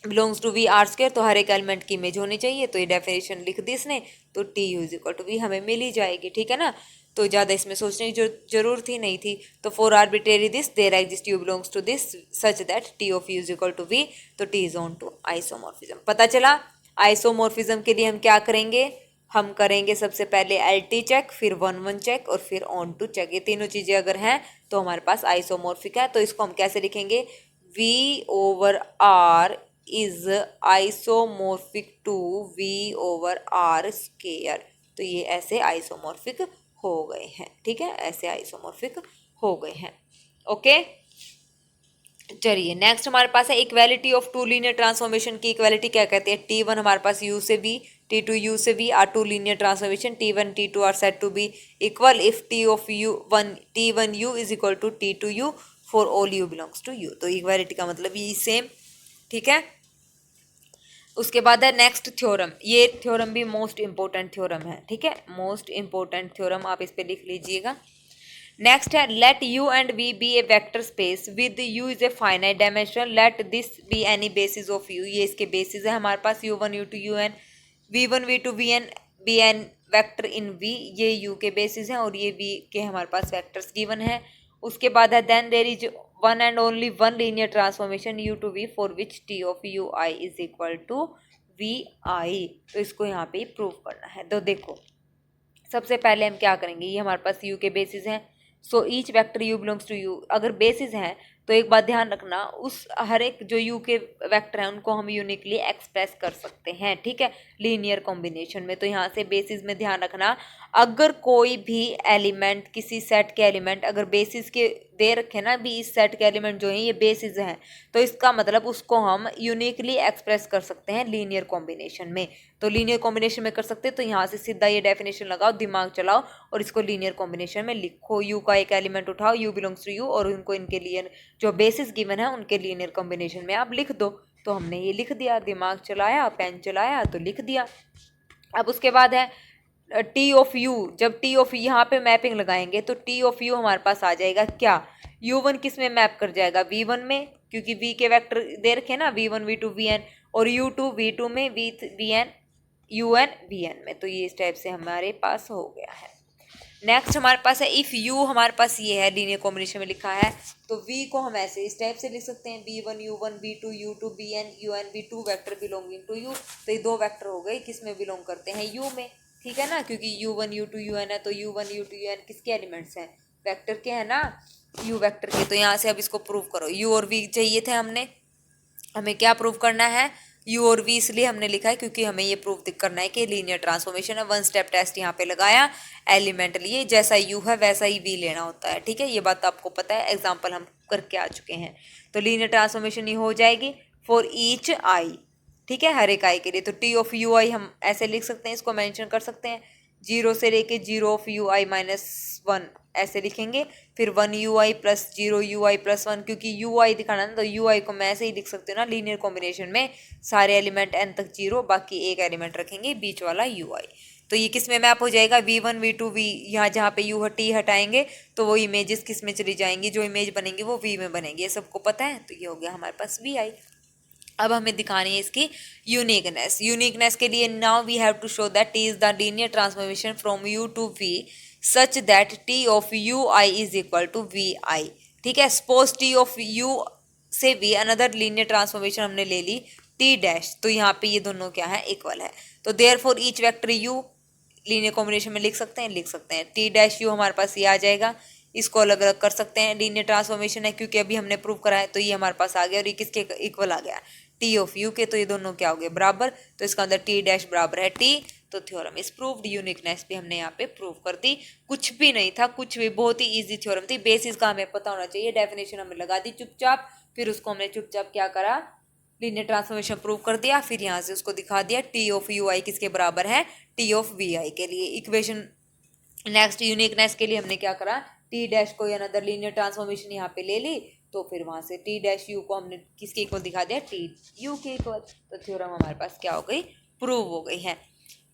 belongs to V R square, तो हर एक एलिमेंट की इमेज होनी चाहिए, तो ये डेफिनेशन लिख दी इसने, तो T you is equal to V हमें मिल ही जाएगी, ठीक है ना। तो ज़्यादा इसमें सोचने की जो जरूरत ही नहीं थी। तो for arbitrary this there exist U belongs to this such that T of U is equal to V, तो T is onto isomorphism. पता चला। आइसोमॉर्फिज्म के लिए हम क्या करेंगे, हम करेंगे सबसे पहले एल टी चेक, फिर वन वन चेक और फिर ऑन टू चेक। ये तीनों चीज़ें अगर हैं तो हमारे पास आइसोमॉर्फिक है। तो इसको हम कैसे लिखेंगे, V over R is isomorphic to V over R square. तो ये ऐसे आइसोमॉर्फिक हो गए हैं, ठीक है, ऐसे आइसोमॉर्फिक हो गए हैं। ओके, चलिए नेक्स्ट हमारे पास है equality of two linear transformation की इक्वालिटी क्या कहते हैं। T1 हमारे पास U से V, T2 U से V are two linear transformation, T1 T2 are said to be equal if T of T1 U is equal to T2 U for all U belongs to U। तो इक्वालिटी का मतलब ये सेम, ठीक है। उसके बाद है नेक्स्ट थ्योरम, ये थ्योरम भी मोस्ट इंपॉर्टेंट थ्योरम है, ठीक है, मोस्ट इंपॉर्टेंट थ्योरम, आप इस पे लिख लीजिएगा। नेक्स्ट है let U and V be a vector space with U is a finite dimension, let this be any basis of U, ये इसके बेसिस है हमारे पास U1 U2 UN, V1 V2 VN be N vector in V, ये U के बेसिस हैं और ये V के हमारे पास वेक्टर्स गिवन है। उसके बाद है then there is one and only one linear transformation U to V for which T of UI is equal to VI। तो इसको यहाँ पे प्रूव करना है। तो देखो सबसे पहले हम क्या करेंगे, ये हमारे पास U के बेसिस हैं, so each vector U belongs to U। अगर बेसिस हैं तो एक बात ध्यान रखना, उस हर एक जो U के वेक्टर हैं उनको हम यूनिकली एक्सप्रेस कर सकते हैं, ठीक है, लीनियर कॉम्बिनेशन में। तो यहाँ से बेसिस में ध्यान रखना, अगर कोई भी एलिमेंट किसी सेट के एलिमेंट अगर बेसिस के दे रखे ना भी, इस सेट के एलिमेंट जो हैं ये बेसिस हैं, तो इसका मतलब उसको हम यूनिकली एक्सप्रेस कर सकते हैं लीनियर कॉम्बिनेशन में। तो लीनियर कॉम्बिनेशन में कर सकते हैं, तो यहाँ से सीधा ये डेफिनेशन लगाओ, दिमाग चलाओ और इसको लीनियर कॉम्बिनेशन में लिखो। U का एक एलिमेंट उठाओ, U बिलोंग्स टू U, और उनको इनके लिए जो बेसिस गिवन है उनके लीनियर कॉम्बिनेशन में आप लिख दो। तो हमने ये लिख दिया, दिमाग चलाया, पेन चलाया तो लिख दिया। अब उसके बाद है T ऑफ U, जब T ऑफ यहाँ पे मैपिंग लगाएंगे तो T ऑफ U हमारे पास आ जाएगा क्या, U1 किस में मैप कर जाएगा, V1 में, क्योंकि V के वेक्टर दे रखे ना V1 V2 Vn, और U2 V2 में, Vn UN Vn में। तो ये इस टाइप से हमारे पास हो गया है। नेक्स्ट हमारे पास है इफ़ U, हमारे पास ये है लीनियर कॉम्बिनेशन में लिखा है, तो V को हम ऐसे इस टाइप से लिख सकते हैं V1 U1 V2 U2 Vn UN V2 vector belonging to U। तो ये दो वेक्टर हो गए, किस में बिलोंग करते हैं, U में, ठीक है ना, क्योंकि U1 U2 UN है, तो U1 U2 UN किसके एलिमेंट्स हैं, वेक्टर के हैं ना, U वेक्टर के। तो यहाँ से अब इसको प्रूव करो, U और V चाहिए थे हमने, हमें क्या प्रूव करना है, U और V इसलिए हमने लिखा है क्योंकि हमें ये प्रूव करना है कि लीनियर ट्रांसफॉर्मेशन है। वन स्टेप टेस्ट यहाँ पे लगाया, एलिमेंट लिए, जैसा U है वैसा ही V लेना होता है, ठीक है, ये बात आपको पता है, एग्जाम्पल हम करके आ चुके हैं। तो लीनियर ट्रांसफॉर्मेशन ये हो जाएगी फॉर ईच I, ठीक है, हर एक I के लिए। तो T ऑफ UI हम ऐसे लिख सकते हैं, इसको मैंशन कर सकते हैं, 0 से लेके 0 ऑफ UI -1 ऐसे लिखेंगे, फिर 1 UI प्लस 0 UI प्लस 1, क्योंकि UI दिखाना ना, तो UI को मैं ऐसे ही लिख सकते हो ना लीनियर कॉम्बिनेशन में, सारे एलिमेंट n तक 0, बाकी एक एलिमेंट रखेंगे बीच वाला UI। तो ये किस में मैप हो जाएगा, V1 V2 V, यहाँ जहाँ पे U T हटाएंगे तो वो इमेजेस किस में चली जाएंगी, जो इमेज बनेंगी वो V में बनेंगी, ये सबको पता है। तो ये हो गया हमारे पास VI। अब हमें दिखानी है इसकी यूनिकनेस। यूनिकनेस के लिए now we have to show that T is the linear transformation from U to V such that T of UI is equal to VI, ठीक है। सपोज T ऑफ U से V अनदर लीनियर ट्रांसफॉर्मेशन हमने ले ली T डैश, तो यहाँ पे ये दोनों क्या है, इक्वल है। तो therefore each vector U linear combination में लिख सकते हैं, T डैश U हमारे पास ये आ जाएगा, इसको अलग अलग कर सकते हैं, लीनियर ट्रांसफॉर्मेशन है क्योंकि अभी हमने प्रूव करा है, तो ये हमारे पास आ गया, और ये किसके इक्वल आ गया, T ऑफ U के। तो ये दोनों क्या हो गए, बराबर, तो इसका अंदर T डैश बराबर है T। तो थ्योरम इज प्रूव्ड, यूनिकनेस भी हमने यहाँ पे प्रूव कर दी। कुछ भी नहीं था, कुछ भी, बहुत ही इजी थ्योरम थी, बेसिस का हमें पता होना चाहिए, डेफिनेशन हमें लगा दी चुपचाप, फिर उसको हमने चुपचाप क्या करा, लीनियर ट्रांसफॉर्मेशन प्रूव कर दिया, फिर यहाँ से उसको दिखा दिया T ऑफ UI किसके बराबर है, T ऑफ VI के लिए। इक्वेशन नेक्स्ट यूनिकनेस के लिए हमने क्या करा, T डैश को अनदर लीनियर ट्रांसफॉर्मेशन यहाँ पे ले ली, तो फिर वहां से T डैश U को हमने किसके इक्वल दिखा दिया, T U के इक्वल। तो थ्योरम हमारे पास क्या हो गई, प्रूव हो गई है,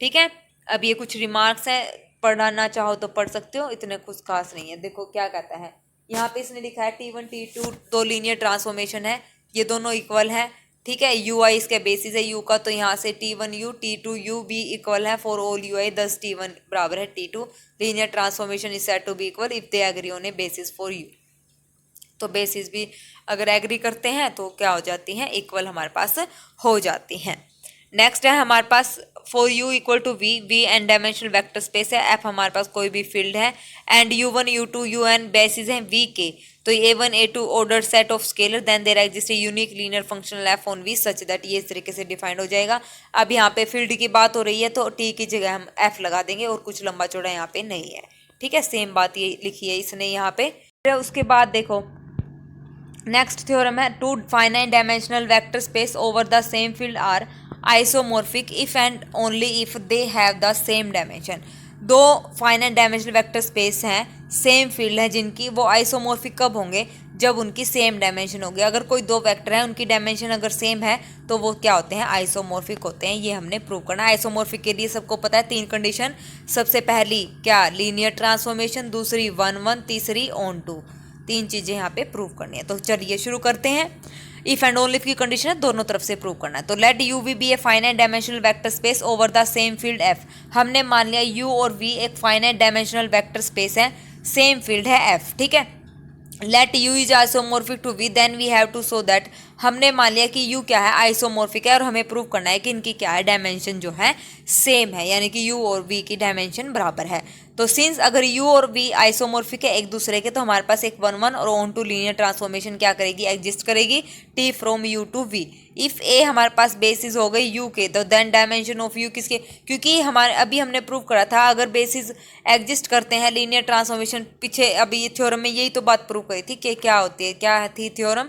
ठीक है। अब ये कुछ रिमार्क्स हैं, पढ़ना चाहो तो पढ़ सकते हो, इतने कुछ खास नहीं है। देखो क्या कहता है यहाँ पे, इसने लिखा है T1 T2 दो लीनियर ट्रांसफॉर्मेशन है, ये दोनों इक्वल है, ठीक है। यू आई इसके बेसिस है यू का, तो यहाँ से T1U T2U भी इक्वल है फॉर ऑल यू आई, दस T1 बराबर है T2। Linear transformation is said to be equal if they agree on a basis for U. तो बेसिस भी अगर एग्री करते हैं तो क्या हो जाती हैं, इक्वल हमारे पास हो जाती हैं। नेक्स्ट है हमारे पास for U equal to V N dimensional vector space है, एफ हमारे पास कोई भी फील्ड है, and U1 U2 UN basis हैं वी के, तो A1 A2 order set of scalar, then there exist a unique linear functional F on V such that, ये इस तरीके से डिफाइंड हो जाएगा। अब यहाँ पे फील्ड की बात हो रही है तो टी की जगह हम एफ लगा देंगे और कुछ लंबा चौड़ा यहाँ पे नहीं है, ठीक है। सेम बात ये लिखी है इसने यहाँ पे। उसके बाद देखो नेक्स्ट थ्योरम है, two finite dimensional vector space over the same field are isomorphic if and only if they have the same dimension. दो फाइनाइट डायमेंशनल वेक्टर स्पेस हैं, सेम फील्ड है जिनकी, वो आइसोमॉर्फिक कब होंगे, जब उनकी सेम डायमेंशन होगी। अगर कोई दो वेक्टर है उनकी डायमेंशन अगर सेम है तो वो क्या होते हैं, आइसोमॉर्फिक होते हैं। ये हमने प्रूव करना है। आइसोमॉर्फिक के लिए सबको पता है तीन कंडीशन, सबसे पहली क्या, लीनियर ट्रांसफॉर्मेशन, दूसरी 1-1, तीसरी ऑन टू। तीन चीजें यहाँ पे प्रूव करनी है। तो चलिए शुरू करते हैं। इफ एंड ओनली की कंडीशन है, दोनों तरफ से प्रूव करना है। तो let U V be a finite dimensional vector space over the same field F. हमने मान लिया यू और वी एक फाइनाइट डायमेंशनल वेक्टर स्पेस है, सेम फील्ड है एफ, ठीक है। Let U is isomorphic to V, then we have to show that, हमने मान लिया कि यू क्या है, आइसोमॉर्फिक है, और हमें प्रूव करना है कि इनकी क्या है, डायमेंशन जो है सेम है, यानी कि यू और वी की डायमेंशन बराबर है। तो सिंस अगर यू और वी आइसोमॉर्फिक है एक दूसरे के, तो हमारे पास एक 1-1 और ऑन टू लीनियर ट्रांसफॉर्मेशन क्या करेगी, एग्जिस्ट करेगी, T from U to V. If a हमारे पास बेसिस हो गई यू के, तो देन डायमेंशन ऑफ यू किसके, क्योंकि हमारे अभी हमने प्रूव करा था अगर बेसिस एग्जिस्ट करते हैं लीनियर ट्रांसफॉर्मेशन, पीछे अभी ये थ्योरम में यही तो बात प्रूव करी थी कि क्या होती है, क्या थी थ्योरम,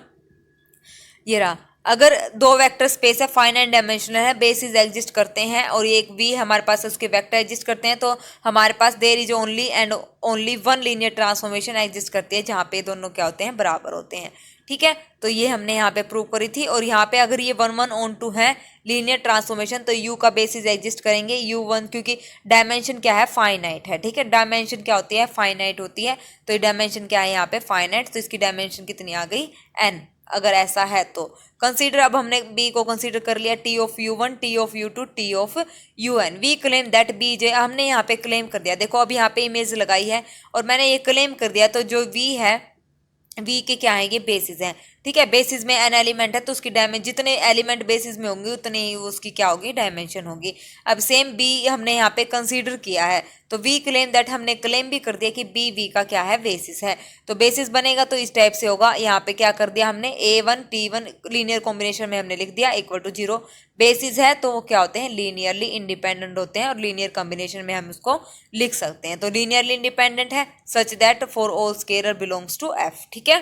ये रहा। अगर दो वेक्टर स्पेस है, फाइनाइट डायमेंशनल है, बेसिस एग्जिस्ट करते हैं और एक वी हमारे पास उसके वेक्टर एग्जिस्ट करते हैं, तो हमारे पास there is only and only one linear transformation exist करती है जहाँ पे दोनों क्या होते हैं, बराबर होते हैं, ठीक है। तो ये हमने यहाँ पे प्रूव करी थी। और यहाँ पे अगर ये 1-1 ऑन टू है लीनियर ट्रांसफॉर्मेशन, तो यू का बेसिस एग्जिस्ट करेंगे U1, क्योंकि डायमेंशन क्या है, फाइनाइट है, ठीक है। डायमेंशन क्या होती है, फाइनाइट होती है, तो ये डायमेंशन क्या है यहाँ पे, फाइनाइट, तो इसकी डायमेंशन कितनी आ गई, n। अगर ऐसा है तो कंसीडर, अब हमने b को कंसीडर कर लिया, t of U1, t of U2, t of UN। We claim that b J, हमने यहाँ पे क्लेम कर दिया, देखो अब यहाँ पे इमेज लगाई है और मैंने ये क्लेम कर दिया, तो जो v है, v के क्या है, ये बेसिस हैं, ठीक है। बेसिस में n एलिमेंट है तो उसकी डायमेंशन, जितने एलिमेंट बेसिस में होंगे उतने ही उसकी क्या होगी, डायमेंशन होगी। अब सेम b हमने यहाँ पे कंसीडर किया है, तो v क्लेम दैट, हमने क्लेम भी कर दिया कि b v का क्या है, बेसिस है। तो बेसिस बनेगा तो इस टाइप से होगा। यहाँ पे क्या कर दिया हमने, a1 t1 लीनियर कॉम्बिनेशन में हमने लिख दिया इक्वल टू 0। बेसिस है तो वो क्या होते हैं, लीनियरली इंडिपेंडेंट होते हैं, और लीनियर कॉम्बिनेशन में हम उसको लिख सकते हैं। तो लीनियरली इंडिपेंडेंट है such that for all scalar belongs to f, ठीक है।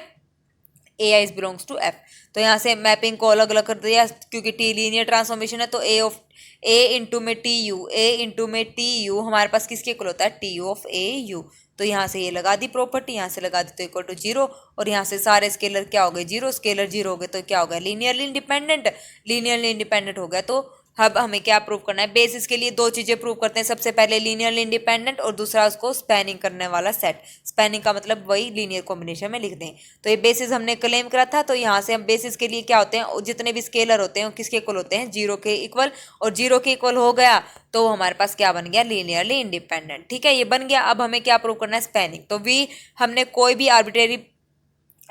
A I belongs to F. तो यहाँ से मैपिंग को अलग अलग कर दिया, क्योंकि टी लीनियर ट्रांसफॉर्मेशन है, तो ए इंटू में टी यू, ए इंटू में टी यू हमारे पास किसके इक्वल होता है, T you of A you. तो यहाँ से ये लगा दी प्रॉपर्टी, यहाँ से लगा दी तो इक्वल टू 0, और यहाँ से सारे स्केलर क्या हो गए, 0, स्केलर 0 हो गए, तो क्या हो गया, लीनियरली इंडिपेंडेंट। लीनियरली इंडिपेंडेंट हो गया, तो अब हमें क्या प्रूव करना है, बेसिस के लिए दो चीजें प्रूव करते हैं, सबसे पहले लीनियरली इंडिपेंडेंट और दूसरा उसको स्पैनिंग करने वाला सेट। स्पैनिंग का मतलब वही लीनियर कॉम्बिनेशन में लिख दें। तो ये बेसिस हमने क्लेम करा था, तो यहाँ से हम बेसिस के लिए क्या होते हैं, जितने भी स्केलर होते हैं किसके इक्वल होते हैं, 0 के इक्वल, और 0 के इक्वल हो गया तो हमारे पास क्या बन गया, लीनियरली इंडिपेंडेंट, ठीक है। ये बन गया। अब हमें क्या प्रूव करना है, स्पैनिंग। तो वी हमने कोई भी आर्बिट्रेरी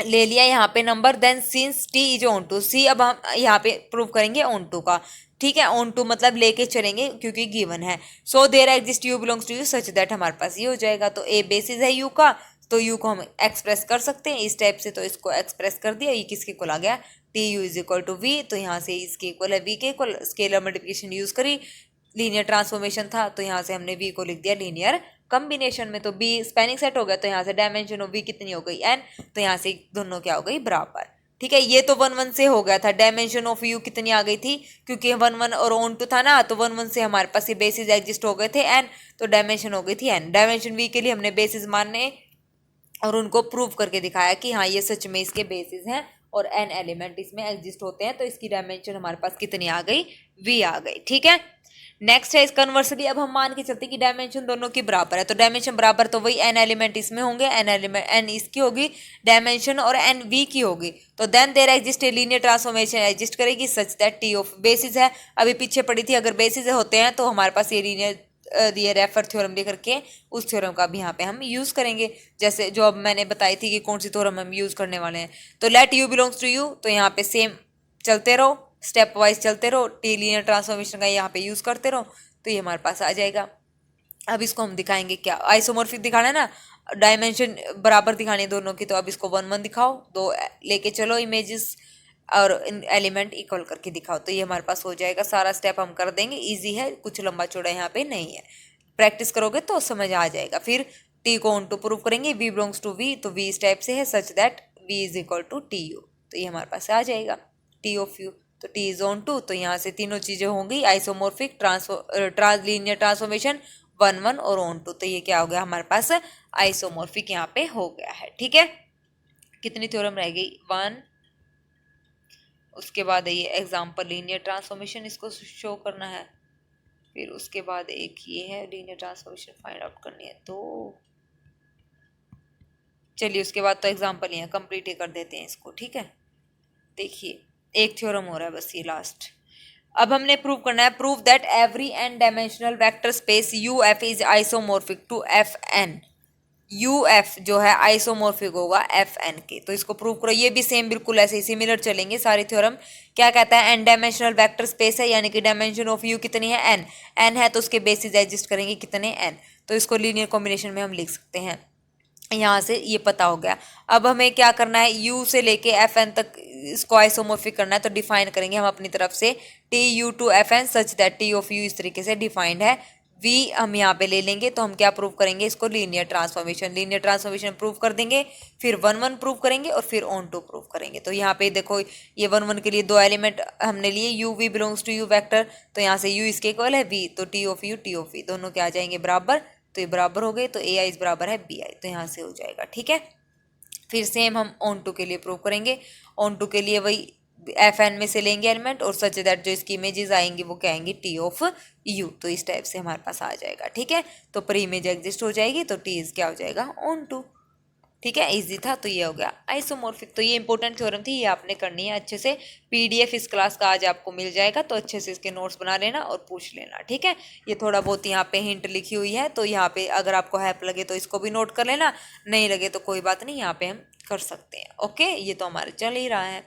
ले लिया यहाँ पे number, then since T is onto, see अब हम यहाँ पे प्रूव करेंगे ऑन टू का, ठीक है। ऑन टू मतलब लेके चलेंगे क्योंकि गिवन है। So there exist U belongs to U such that, हमारे पास ये हो जाएगा। तो ए बेसिस है यू का, तो यू को हम एक्सप्रेस कर सकते हैं इस टाइप से, तो इसको एक्सप्रेस कर दिया। ये किसके इक्वल आ गया, T you is equal to V, तो यहाँ से इसके इक्वल है वी के इक्वल, स्केलर मल्टीप्लिकेशन यूज करी, लीनियर ट्रांसफॉर्मेशन था, तो यहाँ से हमने वी को लिख दिया लीनियर कॉम्बिनेशन में। तो बी स्पैनिंग सेट हो गया, तो यहाँ से डायमेंशन ऑफ वी कितनी हो गई, n, तो यहाँ से दोनों क्या हो गई, बराबर, ठीक है। ये तो 1-1 से हो गया था। डायमेंशन ऑफ यू कितनी आ गई थी, क्योंकि 1-1 और ऑन टू था ना, तो 1-1 से हमारे पास ये बेसिस एग्जिस्ट हो गए थे n, तो डायमेंशन हो गई थी n। डायमेंशन वी के लिए हमने बेसिस मानने और उनको प्रूव करके दिखाया कि हाँ ये सच में इसके बेसिस हैं और n एलिमेंट इसमें एग्जिस्ट होते हैं, तो इसकी डायमेंशन हमारे पास कितनी आ गई, v आ गई, ठीक है। नेक्स्ट है इस कन्वर्सली, अब हम मान के चलते कि डायमेंशन दोनों की बराबर है, तो डायमेंशन बराबर तो वही n एलिमेंट इसमें होंगे, n एलिमेंट n इसकी होगी डायमेंशन और n v की होगी, तो then there exist a linear transformation exist करेगी such that T of basis है, अभी पीछे पड़ी थी, अगर बेसिस होते हैं तो हमारे पास ये लीनियर ये रेफर थ्योरम लेकर के उस थ्योरम का भी यहाँ पे हम यूज करेंगे, जैसे जो अब मैंने बताई थी कि कौन सी थ्योरम हम यूज करने वाले हैं। तो let U belongs to U, तो यहाँ पे सेम चलते रहो, स्टेप वाइज चलते रहो, टी लीनियर ट्रांसफॉर्मेशन का यहाँ पे यूज करते रहो, तो ये हमारे पास आ जाएगा। अब इसको हम दिखाएंगे क्या, आइसोमॉर्फिक दिखाना है ना, डायमेंशन बराबर दिखाने दोनों की, तो अब इसको 1 1 दिखाओ, दो लेके चलो इमेजेस और एलिमेंट इक्वल करके दिखाओ, तो ये हमारे पास हो जाएगा। सारा स्टेप हम कर देंगे, इजी है, कुछ लंबा चौड़ा यहाँ पे नहीं है, प्रैक्टिस करोगे तो समझ आ जाएगा। फिर टी को ऑन टू प्रूव करेंगे, वी बिलोंग्स टू वी, तो वी इस टाइप से है such that V is equal to T U, तो ये हमारे पास आ जाएगा टी ऑफ यू, तो टी इज ऑन टू, तो यहाँ से तीनों चीजें होंगी, आइसोमॉर्फिक, लीनियर ट्रांसफॉर्मेशन, 1 1 और ऑन टू, तो ये क्या हो गया हमारे पास आइसोमॉर्फिक यहाँ पे हो गया है। ठीक है, कितनी थ्योरम रह गई, 1, उसके बाद ये एग्जाम्पल लीनियर ट्रांसफॉर्मेशन इसको शो करना है, फिर उसके बाद एक ये है लीनियर ट्रांसफॉर्मेशन फाइंड आउट करनी है, तो चलिए उसके बाद तो एग्जाम्पल यहाँ कंप्लीट ही कर देते हैं इसको। ठीक है, देखिए एक थ्योरम हो रहा है बस ये लास्ट, अब हमने प्रूव करना है, prove that every N dimensional vector space U F is isomorphic to F N, U F जो है आइसोमॉर्फिक होगा एफ एन के, तो इसको प्रूव करो। ये भी सेम बिल्कुल ऐसे ही सिमिलर चलेंगे सारे थ्योरम। क्या कहता है, एन डायमेंशनल वेक्टर स्पेस है, यानी कि डायमेंशन ऑफ यू कितनी है, एन, एन है तो उसके बेसिस एग्जिस्ट करेंगे कितने, एन, तो इसको लीनियर कॉम्बिनेशन में हम लिख सकते हैं। यहाँ से ये पता हो गया। अब हमें क्या करना है, u से लेके एफ एन तक इसको आइसोमॉर्फिक करना है, तो डिफाइन करेंगे हम अपनी तरफ से T U to F N such that T of U इस तरीके से डिफाइंड है, v हम यहाँ पे ले लेंगे, तो हम क्या प्रूव करेंगे इसको, linear transformation, linear transformation prove कर देंगे, फिर 1 1 प्रूव करेंगे और फिर ऑन टू प्रूव करेंगे। तो यहाँ पे देखो ये 1 1 के लिए दो एलिमेंट हमने लिए, U we belongs to U vector, तो यहाँ से u इसके इक्वल है v, तो टी ऑफ यू दोनों के आ जाएंगे बराबर, तो ये बराबर हो गए, तो ए आई इस बराबर है बी आई, तो यहाँ से हो जाएगा। ठीक है, फिर सेम हम ऑन टू के लिए प्रूव करेंगे, ऑन टू के लिए वही एफ एन में से लेंगे एलिमेंट और सच दैट जो इसकी इमेजेस आएंगी वो क्या आएंगी, टी ऑफ यू, तो इस टाइप से हमारे पास आ जाएगा। ठीक है, तो प्री इमेज एग्जिस्ट हो जाएगी, तो टी इज क्या हो जाएगा, ऑन टू। ठीक है, इजी था, तो ये हो गया आइसोमॉर्फिक। तो ये इंपॉर्टेंट थ्योरम थी, ये आपने करनी है अच्छे से, पीडीएफ इस क्लास का आज आपको मिल जाएगा, तो अच्छे से इसके नोट्स बना लेना और पूछ लेना। ठीक है, ये थोड़ा बहुत यहाँ पे हिंट लिखी हुई है, तो यहाँ पे अगर आपको हेल्प लगे तो इसको भी नोट कर लेना, नहीं लगे तो कोई बात नहीं, यहाँ पे हम कर सकते हैं। ओके, ये तो हमारे चल ही रहा है।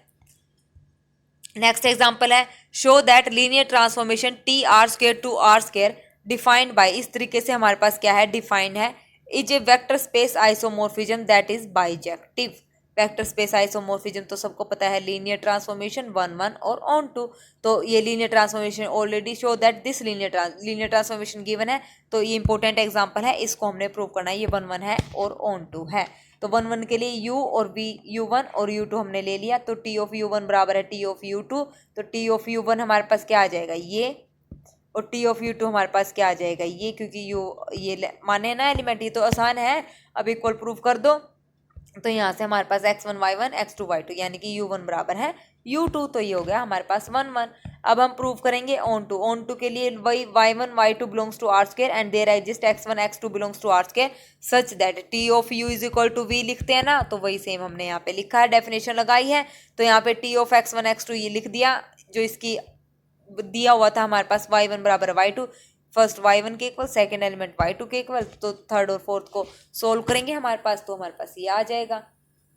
नेक्स्ट एग्जाम्पल है, show that linear transformation T R square to R square defined by, इस तरीके से हमारे पास क्या है, डिफाइंड है, is a vector space isomorphism that is bijective. Vector space isomorphism तो सबको पता है, लीनियर ट्रांसफॉर्मेशन 1 1 और ऑन टू, तो ये linear transformation already show that this linear transformation given है, तो ये इंपॉर्टेंट एग्जांपल है, इसको हमने प्रूव करना है, ये 1 1 है और ऑन टू है, तो 1 1 के लिए u और v u1 और u2 हमने ले लिया, तो t ऑफ u1 बराबर है t ऑफ u2, तो t ऑफ u1 हमारे पास क्या आ जाएगा, ये, और टी ऑफ यू टू हमारे पास क्या आ जाएगा, ये, क्योंकि ये माने ना एलिमेंट, ये तो आसान है, अब इक्वल प्रूफ कर दो, तो यहाँ से हमारे पास x1 y1 x2 y2 यानी कि u1 बराबर है u2, तो ये हो गया हमारे पास 1 1। अब हम प्रूव करेंगे ऑन टू के लिए वही y1 y2 belongs to R square and there exist x1 x2 belongs to R square such that T of U is equal to v लिखते हैं ना, तो वही सेम हमने यहाँ पे लिखा है, डेफिनेशन लगाई है, तो यहाँ पे टी ऑफ x1 x2 ये लिख दिया, जो इसकी दिया हुआ था हमारे पास y1 बराबर y2, फर्स्ट y1 के इक्वल, सेकंड एलिमेंट y2 के इक्वल, तो थर्ड और फोर्थ को सोल्व करेंगे हमारे पास, तो हमारे पास ये आ जाएगा।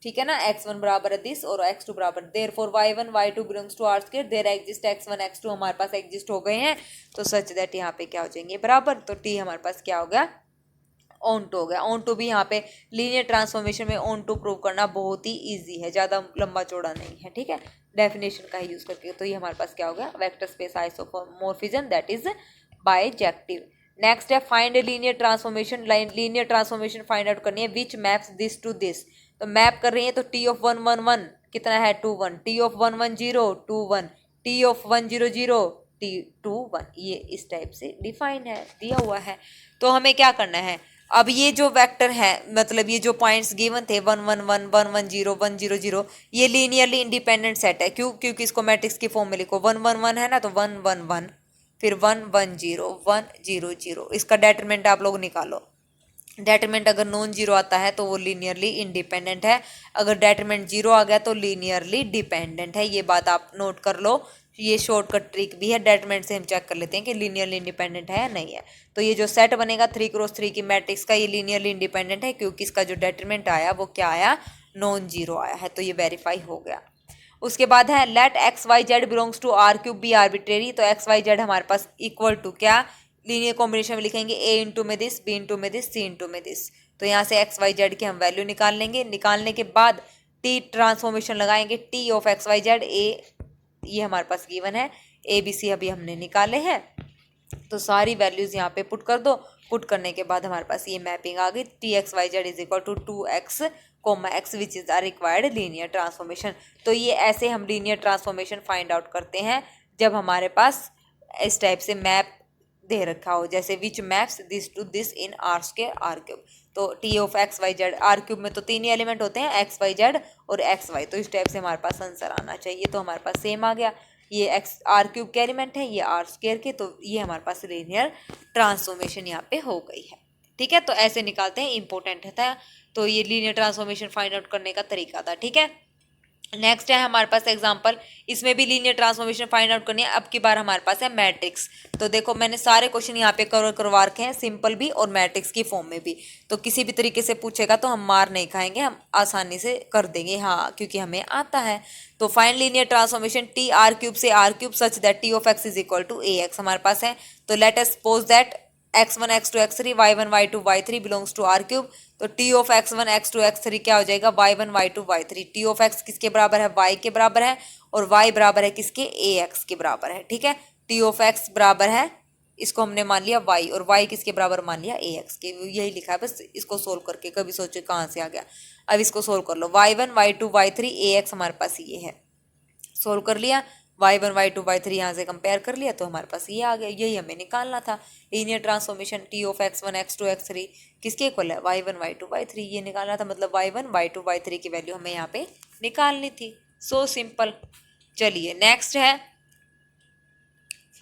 ठीक है ना, x1 बराबर है दिस और x2 बराबर, therefore y1 y2 belongs to R square, there exist x1 x2 हमारे पास एग्जिस्ट हो गए हैं, तो सच दैट यहाँ पे क्या हो जाएंगे बराबर, तो t हमारे पास क्या हो गया, ऑन टू हो गया। ऑन टू भी यहाँ पे लीनियर ट्रांसफॉर्मेशन में ऑन टू प्रूव करना बहुत ही इजी है, ज़्यादा लंबा चौड़ा नहीं है। ठीक है, डेफिनेशन का ही यूज़ करके, तो ये हमारे पास क्या हो गया, vector space isomorphism that is bijective. Next है find a linear transformation, linear transformation find out करनी है which maps this to this, तो मैप कर रही है, तो टी ऑफ 1 1 1 कितना है 2 1, T of 1 1 0 2 1, T of 1 0 0 T 2 1, ये इस टाइप से डिफाइन है, दिया हुआ है। तो हमें क्या करना है, अब ये जो वेक्टर है, मतलब ये जो पॉइंट्स गिवन थे 1 1 1 1 1 0 1 0 0, ये लीनियरली इंडिपेंडेंट सेट है, क्यों, क्योंकि इसको मैट्रिक्स की फॉर्म में लिखो, 1 1 1 है ना, तो 1 1 1 फिर 1 1 0 1 0 0। इसका डेटरमिनेंट आप लोग निकालो। डेटरमिनेंट अगर नॉन जीरो आता है तो वो लीनियरली इंडिपेंडेंट है, अगर डेटरमिनेंट जीरो आ गया तो लीनियरली डिपेंडेंट है। ये बात आप नोट कर लो, ये शॉर्टकट ट्रिक भी है। डेटरमिनेंट से हम चेक कर लेते हैं कि लीनियरली इंडिपेंडेंट है या नहीं है। तो ये जो सेट बनेगा 3x3 की मैट्रिक्स का, ये लीनियरली इंडिपेंडेंट है क्योंकि इसका जो डेटरमिनेंट आया वो क्या आया, नॉन जीरो आया है। तो ये वेरीफाई हो गया। उसके बाद है let X Y Z belongs to R cube be arbitrary. तो एक्स वाई जेड हमारे पास इक्वल टू क्या, लीनियर कॉम्बिनेशन में लिखेंगे ए इंटू में दिस, बी इंटू में दिस, सी इंटू में दिस। तो यहाँ से एक्स वाई जेड की हम वैल्यू निकाल लेंगे। निकालने के बाद टी ट्रांसफॉर्मेशन लगाएंगे, T of x Y Z A, ये हमारे पास गिवन है, ए बी सी अभी हमने निकाले हैं। तो सारी वैल्यूज यहाँ पे पुट कर दो। पुट करने के बाद हमारे पास ये मैपिंग आ गई, T X Y Z is equal to 2x comma X which is the required linear transformation. तो ये ऐसे हम लीनियर ट्रांसफॉर्मेशन फाइंड आउट करते हैं जब हमारे पास इस टाइप से मैप दे रखा हो, जैसे which maps this to this in R square R cube. तो T of x Y z, R cube में तो 3 ही एलिमेंट होते हैं, एक्स वाई जेड और एक्स वाई। तो इस टाइप से हमारे पास आंसर आना चाहिए। तो हमारे पास सेम आ गया, ये एक्स आर क्यूब के एलिमेंट है, ये आर स्क्वायर के। तो ये हमारे पास लीनियर ट्रांसफॉर्मेशन यहाँ पे हो गई है। ठीक है, तो ऐसे निकालते हैं, इंपॉर्टेंट था। तो ये लीनियर ट्रांसफॉर्मेशन फाइंड आउट करने का तरीका था। ठीक है, नेक्स्ट है हमारे पास एग्जांपल, इसमें भी लीनियर ट्रांसफॉर्मेशन फाइंड आउट करनी है। अब की बार हमारे पास है मैट्रिक्स। तो देखो मैंने सारे क्वेश्चन यहाँ पे कवर करवा रखे हैं, सिंपल भी और मैट्रिक्स की फॉर्म में भी। तो किसी भी तरीके से पूछेगा तो हम मार नहीं खाएंगे, हम आसानी से कर देंगे, हाँ क्योंकि हमें आता है। तो find linear transformation T R cube से R cube such that T of x is equal to A x हमारे पास है। तो let us suppose that x1 x2 x3 y1 y2 y3 belongs to R cube. तो T of x1 x2 x3 क्या हो जाएगा, y1 y2 y3। T of x किसके बराबर है, y के बराबर है, और y बराबर है किसके, ax के बराबर है। ठीक है, टी ऑफ x बराबर है, इसको हमने मान लिया y, और y किसके बराबर मान लिया, ax के। यही लिखा है, बस इसको सोल्व करके, कभी सोचे कहाँ से आ गया। अब इसको सोल्व कर लो, y1 y2 y3 ax हमारे पास ये है, सोल्व कर लिया। y1 y2 y3 यहाँ से कंपेयर कर लिया तो हमारे पास ये आ गया, यही हमें निकालना था। Linear transformation T of x1 x2 x3 किसके इक्वल है, y1 y2 y3, ये निकालना था। मतलब y1 y2 y3 की वैल्यू हमें यहाँ पे निकालनी थी। So simple. चलिए नेक्स्ट है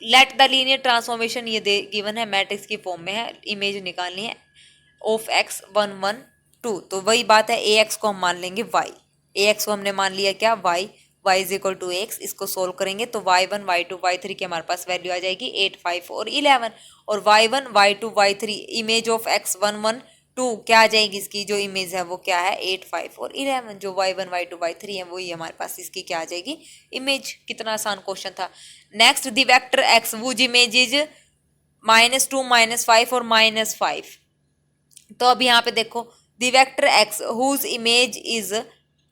लेट द लीनियर ट्रांसफॉर्मेशन, ये दे गिवन है, मैट्रिक्स की फॉर्म में है, इमेज निकालनी है ऑफ x 1 1 2। तो वही बात है, ax को हम मान लेंगे y, ax को हमने मान लिया क्या, y, y is equal to X. इसको सोल्व करेंगे तो y1 y2 y3 की हमारे पास वैल्यू आ जाएगी 8 5 और 11। और y1 y2 y3 image of x 1 1 2 क्या आ जाएगी, इसकी जो इमेज है वो क्या है, 8 5 और 11। जो y1 y2 y3 है वही हमारे पास इसकी क्या आ जाएगी, इमेज। कितना आसान क्वेश्चन था। Next the vector x whose image is -2 -5 और -5। तो अब यहाँ पे देखो the vector x whose image is,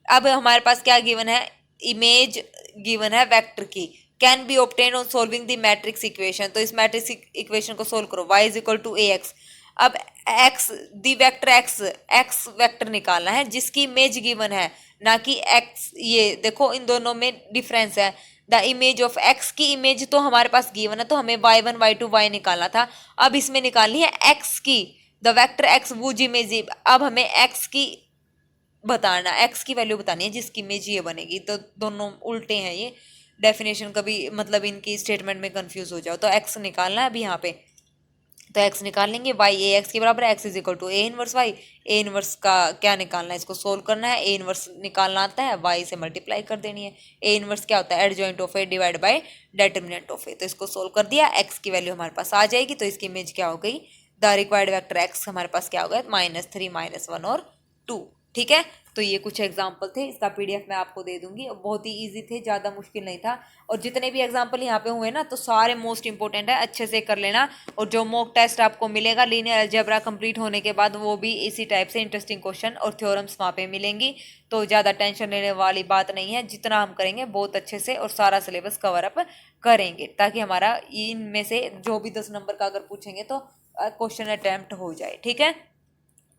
अब हमारे पास क्या गिवन है, इमेज गिवन है वेक्टर की, can be obtain on solving the matrix equation. तो इस मैट्रिक्स इक्वेशन को सोल्व करो, y is equal to ax। अब x the vector x vector निकालना है जिसकी इमेज गिवन है, ना कि x। ये देखो इन दोनों में डिफरेंस है। द इमेज ऑफ x की इमेज तो हमारे पास गिवन है, तो हमें y1 y2 y निकालना था। अब इसमें निकालनी है x की, the vector x whose image. अब हमें x की बताना, x की वैल्यू बतानी है जिसकी इमेज ये बनेगी। तो दोनों उल्टे हैं ये डेफिनेशन, कभी मतलब इनकी स्टेटमेंट में कंफ्यूज हो जाओ। तो x निकालना है अभी यहाँ पे, तो x निकाल लेंगे, y ए एक्स के बराबर है, x is equal to A inverse y। A inverse का क्या निकालना है, इसको सोल्व करना है। ए इनवर्स निकालना आता है, y से मल्टीप्लाई कर देनी है। ए इनवर्स क्या होता है, adjoint of A divide by determinant of A. तो इसको सोल्व कर दिया, x की वैल्यू हमारे पास आ जाएगी। तो इसकी इमेज क्या हो गई, द रिक्वायर्ड वेक्टर x हमारे पास क्या हो गया, -3 -1 और 2। ठीक है, तो ये कुछ एग्जाम्पल थे, इसका पीडीएफ मैं आपको दे दूंगी। बहुत ही इजी थे, ज़्यादा मुश्किल नहीं था। और जितने भी एग्जाम्पल यहाँ पे हुए ना, तो सारे मोस्ट इंपॉर्टेंट है, अच्छे से कर लेना। और जो मॉक टेस्ट आपको मिलेगा लीनियर अलजेब्रा कंप्लीट होने के बाद, वो भी इसी टाइप से इंटरेस्टिंग क्वेश्चन और थ्योरम्स वहाँ पे मिलेंगी। तो ज़्यादा टेंशन लेने वाली बात नहीं है, जितना हम करेंगे बहुत अच्छे से और सारा सिलेबस कवर अप करेंगे, ताकि हमारा इनमें से जो भी 10 नंबर का अगर पूछेंगे तो क्वेश्चन अटैम्प्ट हो जाए। ठीक है,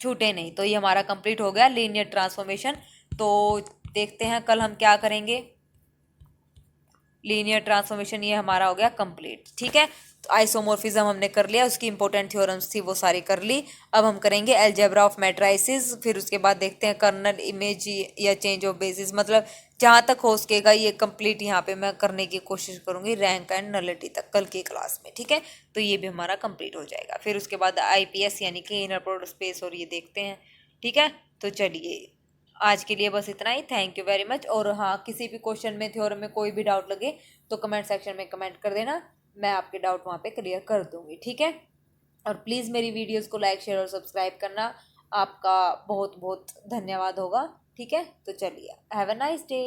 छूटे नहीं। तो ये हमारा कंप्लीट हो गया लीनियर ट्रांसफॉर्मेशन। तो देखते हैं कल हम क्या करेंगे। लीनियर ट्रांसफॉर्मेशन ये हमारा हो गया कंप्लीट। ठीक है, तो आइसोमॉर्फिज्म हमने कर लिया, उसकी इंपॉर्टेंट थ्योरम्स थी वो सारी कर ली। अब हम करेंगे अलजेब्रा ऑफ मैट्राइसिस, फिर उसके बाद देखते हैं कर्नल, इमेज या चेंज ऑफ बेसिस, मतलब जहाँ तक हो सकेगा ये कंप्लीट यहाँ पे मैं करने की कोशिश करूँगी, रैंक एंड नलिटी तक कल की क्लास में, ठीक है। तो ये भी हमारा कंप्लीट हो जाएगा। फिर उसके बाद आईपीएस यानी कि इनर प्रोडक्ट स्पेस और ये देखते हैं, ठीक है। तो चलिए आज के लिए बस इतना ही। Thank you very much. और हाँ, किसी भी क्वेश्चन में थ्योरम में कोई भी डाउट लगे तो कमेंट सेक्शन में कमेंट कर देना, मैं आपके डाउट वहाँ पे क्लियर कर दूँगी, ठीक है। और प्लीज़ मेरी वीडियोस को लाइक शेयर और सब्सक्राइब करना, आपका बहुत बहुत धन्यवाद होगा, ठीक है। तो चलिए, हैव अ नाइस डे।